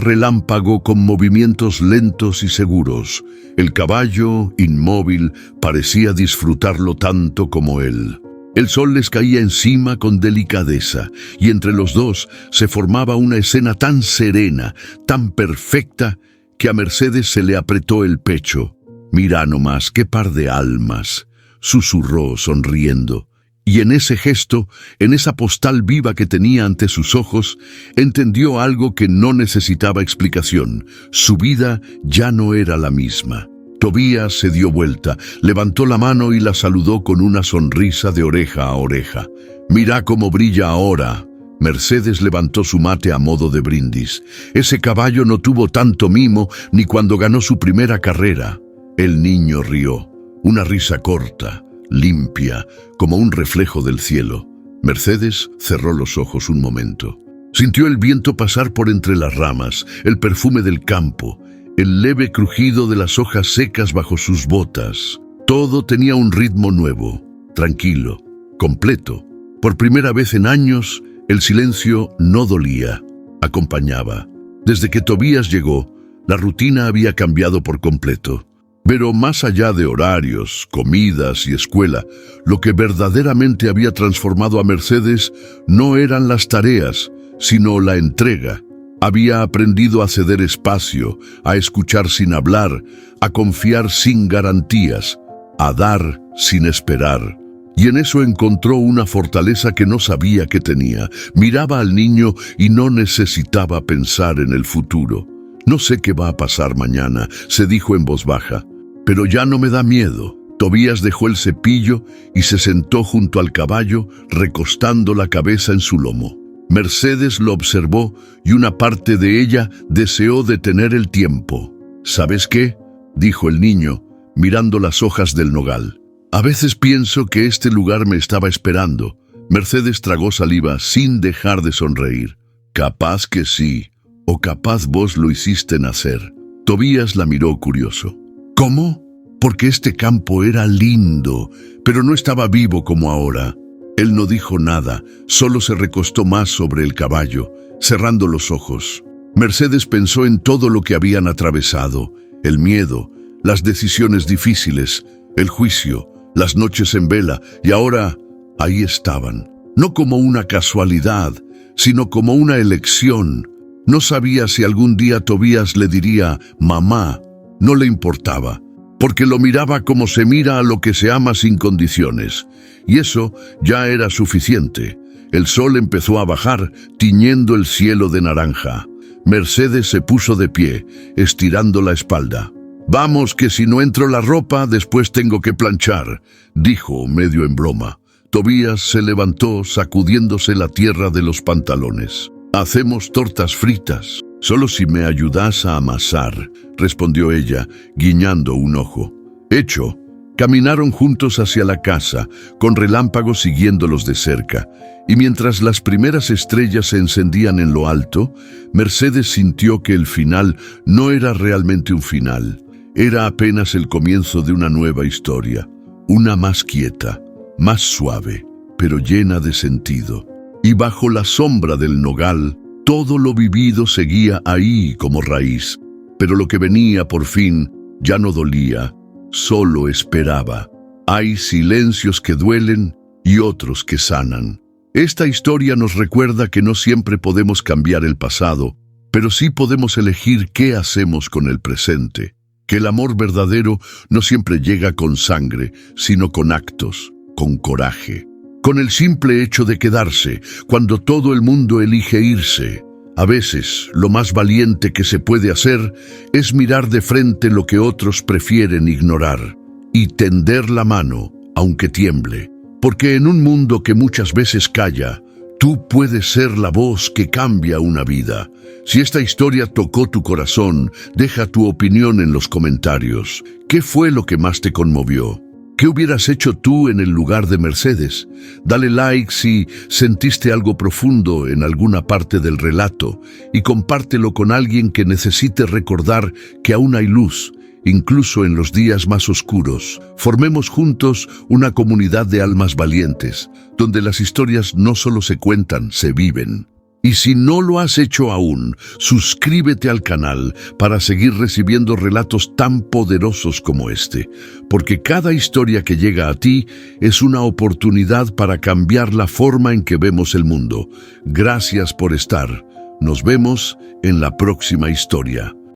Relámpago con movimientos lentos y seguros. El caballo, inmóvil, parecía disfrutarlo tanto como él. El sol les caía encima con delicadeza, y entre los dos se formaba una escena tan serena, tan perfecta, que a Mercedes se le apretó el pecho. «Mira nomás, qué par de almas», susurró sonriendo. Y en ese gesto, en esa postal viva que tenía ante sus ojos, entendió algo que no necesitaba explicación. Su vida ya no era la misma. Tobías se dio vuelta, levantó la mano y la saludó con una sonrisa de oreja a oreja. «Mira cómo brilla ahora». Mercedes levantó su mate a modo de brindis. Ese caballo no tuvo tanto mimo ni cuando ganó su primera carrera. El niño rió, una risa corta, limpia, como un reflejo del cielo. Mercedes cerró los ojos un momento. Sintió el viento pasar por entre las ramas, el perfume del campo, el leve crujido de las hojas secas bajo sus botas. Todo tenía un ritmo nuevo, tranquilo, completo. Por primera vez en años, el silencio no dolía, acompañaba. Desde que Tobías llegó, la rutina había cambiado por completo. Pero más allá de horarios, comidas y escuela, lo que verdaderamente había transformado a Mercedes no eran las tareas, sino la entrega. Había aprendido a ceder espacio, a escuchar sin hablar, a confiar sin garantías, a dar sin esperar. Y en eso encontró una fortaleza que no sabía que tenía. Miraba al niño y no necesitaba pensar en el futuro. «No sé qué va a pasar mañana», se dijo en voz baja. «Pero ya no me da miedo». Tobías dejó el cepillo y se sentó junto al caballo, recostando la cabeza en su lomo. Mercedes lo observó y una parte de ella deseó detener el tiempo. ¿Sabes qué?, dijo el niño, mirando las hojas del nogal. A veces pienso que este lugar me estaba esperando. Mercedes tragó saliva sin dejar de sonreír. Capaz que sí, o capaz vos lo hiciste nacer. Tobías la miró curioso. ¿Cómo? Porque este campo era lindo, pero no estaba vivo como ahora. Él no dijo nada, solo se recostó más sobre el caballo, cerrando los ojos. Mercedes pensó en todo lo que habían atravesado, el miedo, las decisiones difíciles, el juicio, las noches en vela, y ahora ahí estaban. No como una casualidad, sino como una elección. No sabía si algún día Tobías le diría «mamá». No le importaba, porque lo miraba como se mira a lo que se ama sin condiciones. Y eso ya era suficiente. El sol empezó a bajar, tiñendo el cielo de naranja. Mercedes se puso de pie, estirando la espalda. «Vamos, que si no entro la ropa, después tengo que planchar», dijo medio en broma. Tobías se levantó, sacudiéndose la tierra de los pantalones. «Hacemos tortas fritas. Solo si me ayudas a amasar», respondió ella, guiñando un ojo. Hecho. Caminaron juntos hacia la casa, con relámpagos siguiéndolos de cerca, y mientras las primeras estrellas se encendían en lo alto, Mercedes sintió que el final no era realmente un final. Era apenas el comienzo de una nueva historia, una más quieta, más suave, pero llena de sentido. Y bajo la sombra del nogal, todo lo vivido seguía ahí como raíz, pero lo que venía por fin ya no dolía, solo esperaba. Hay silencios que duelen y otros que sanan. Esta historia nos recuerda que no siempre podemos cambiar el pasado, pero sí podemos elegir qué hacemos con el presente. Que el amor verdadero no siempre llega con sangre, sino con actos, con coraje, con el simple hecho de quedarse cuando todo el mundo elige irse. A veces, lo más valiente que se puede hacer es mirar de frente lo que otros prefieren ignorar y tender la mano, aunque tiemble. Porque en un mundo que muchas veces calla, tú puedes ser la voz que cambia una vida. Si esta historia tocó tu corazón, deja tu opinión en los comentarios. ¿Qué fue lo que más te conmovió? ¿Qué hubieras hecho tú en el lugar de Mercedes? Dale like si sentiste algo profundo en alguna parte del relato y compártelo con alguien que necesite recordar que aún hay luz, incluso en los días más oscuros. Formemos juntos una comunidad de almas valientes, donde las historias no solo se cuentan, se viven. Y si no lo has hecho aún, suscríbete al canal para seguir recibiendo relatos tan poderosos como este, porque cada historia que llega a ti es una oportunidad para cambiar la forma en que vemos el mundo. Gracias por estar. Nos vemos en la próxima historia.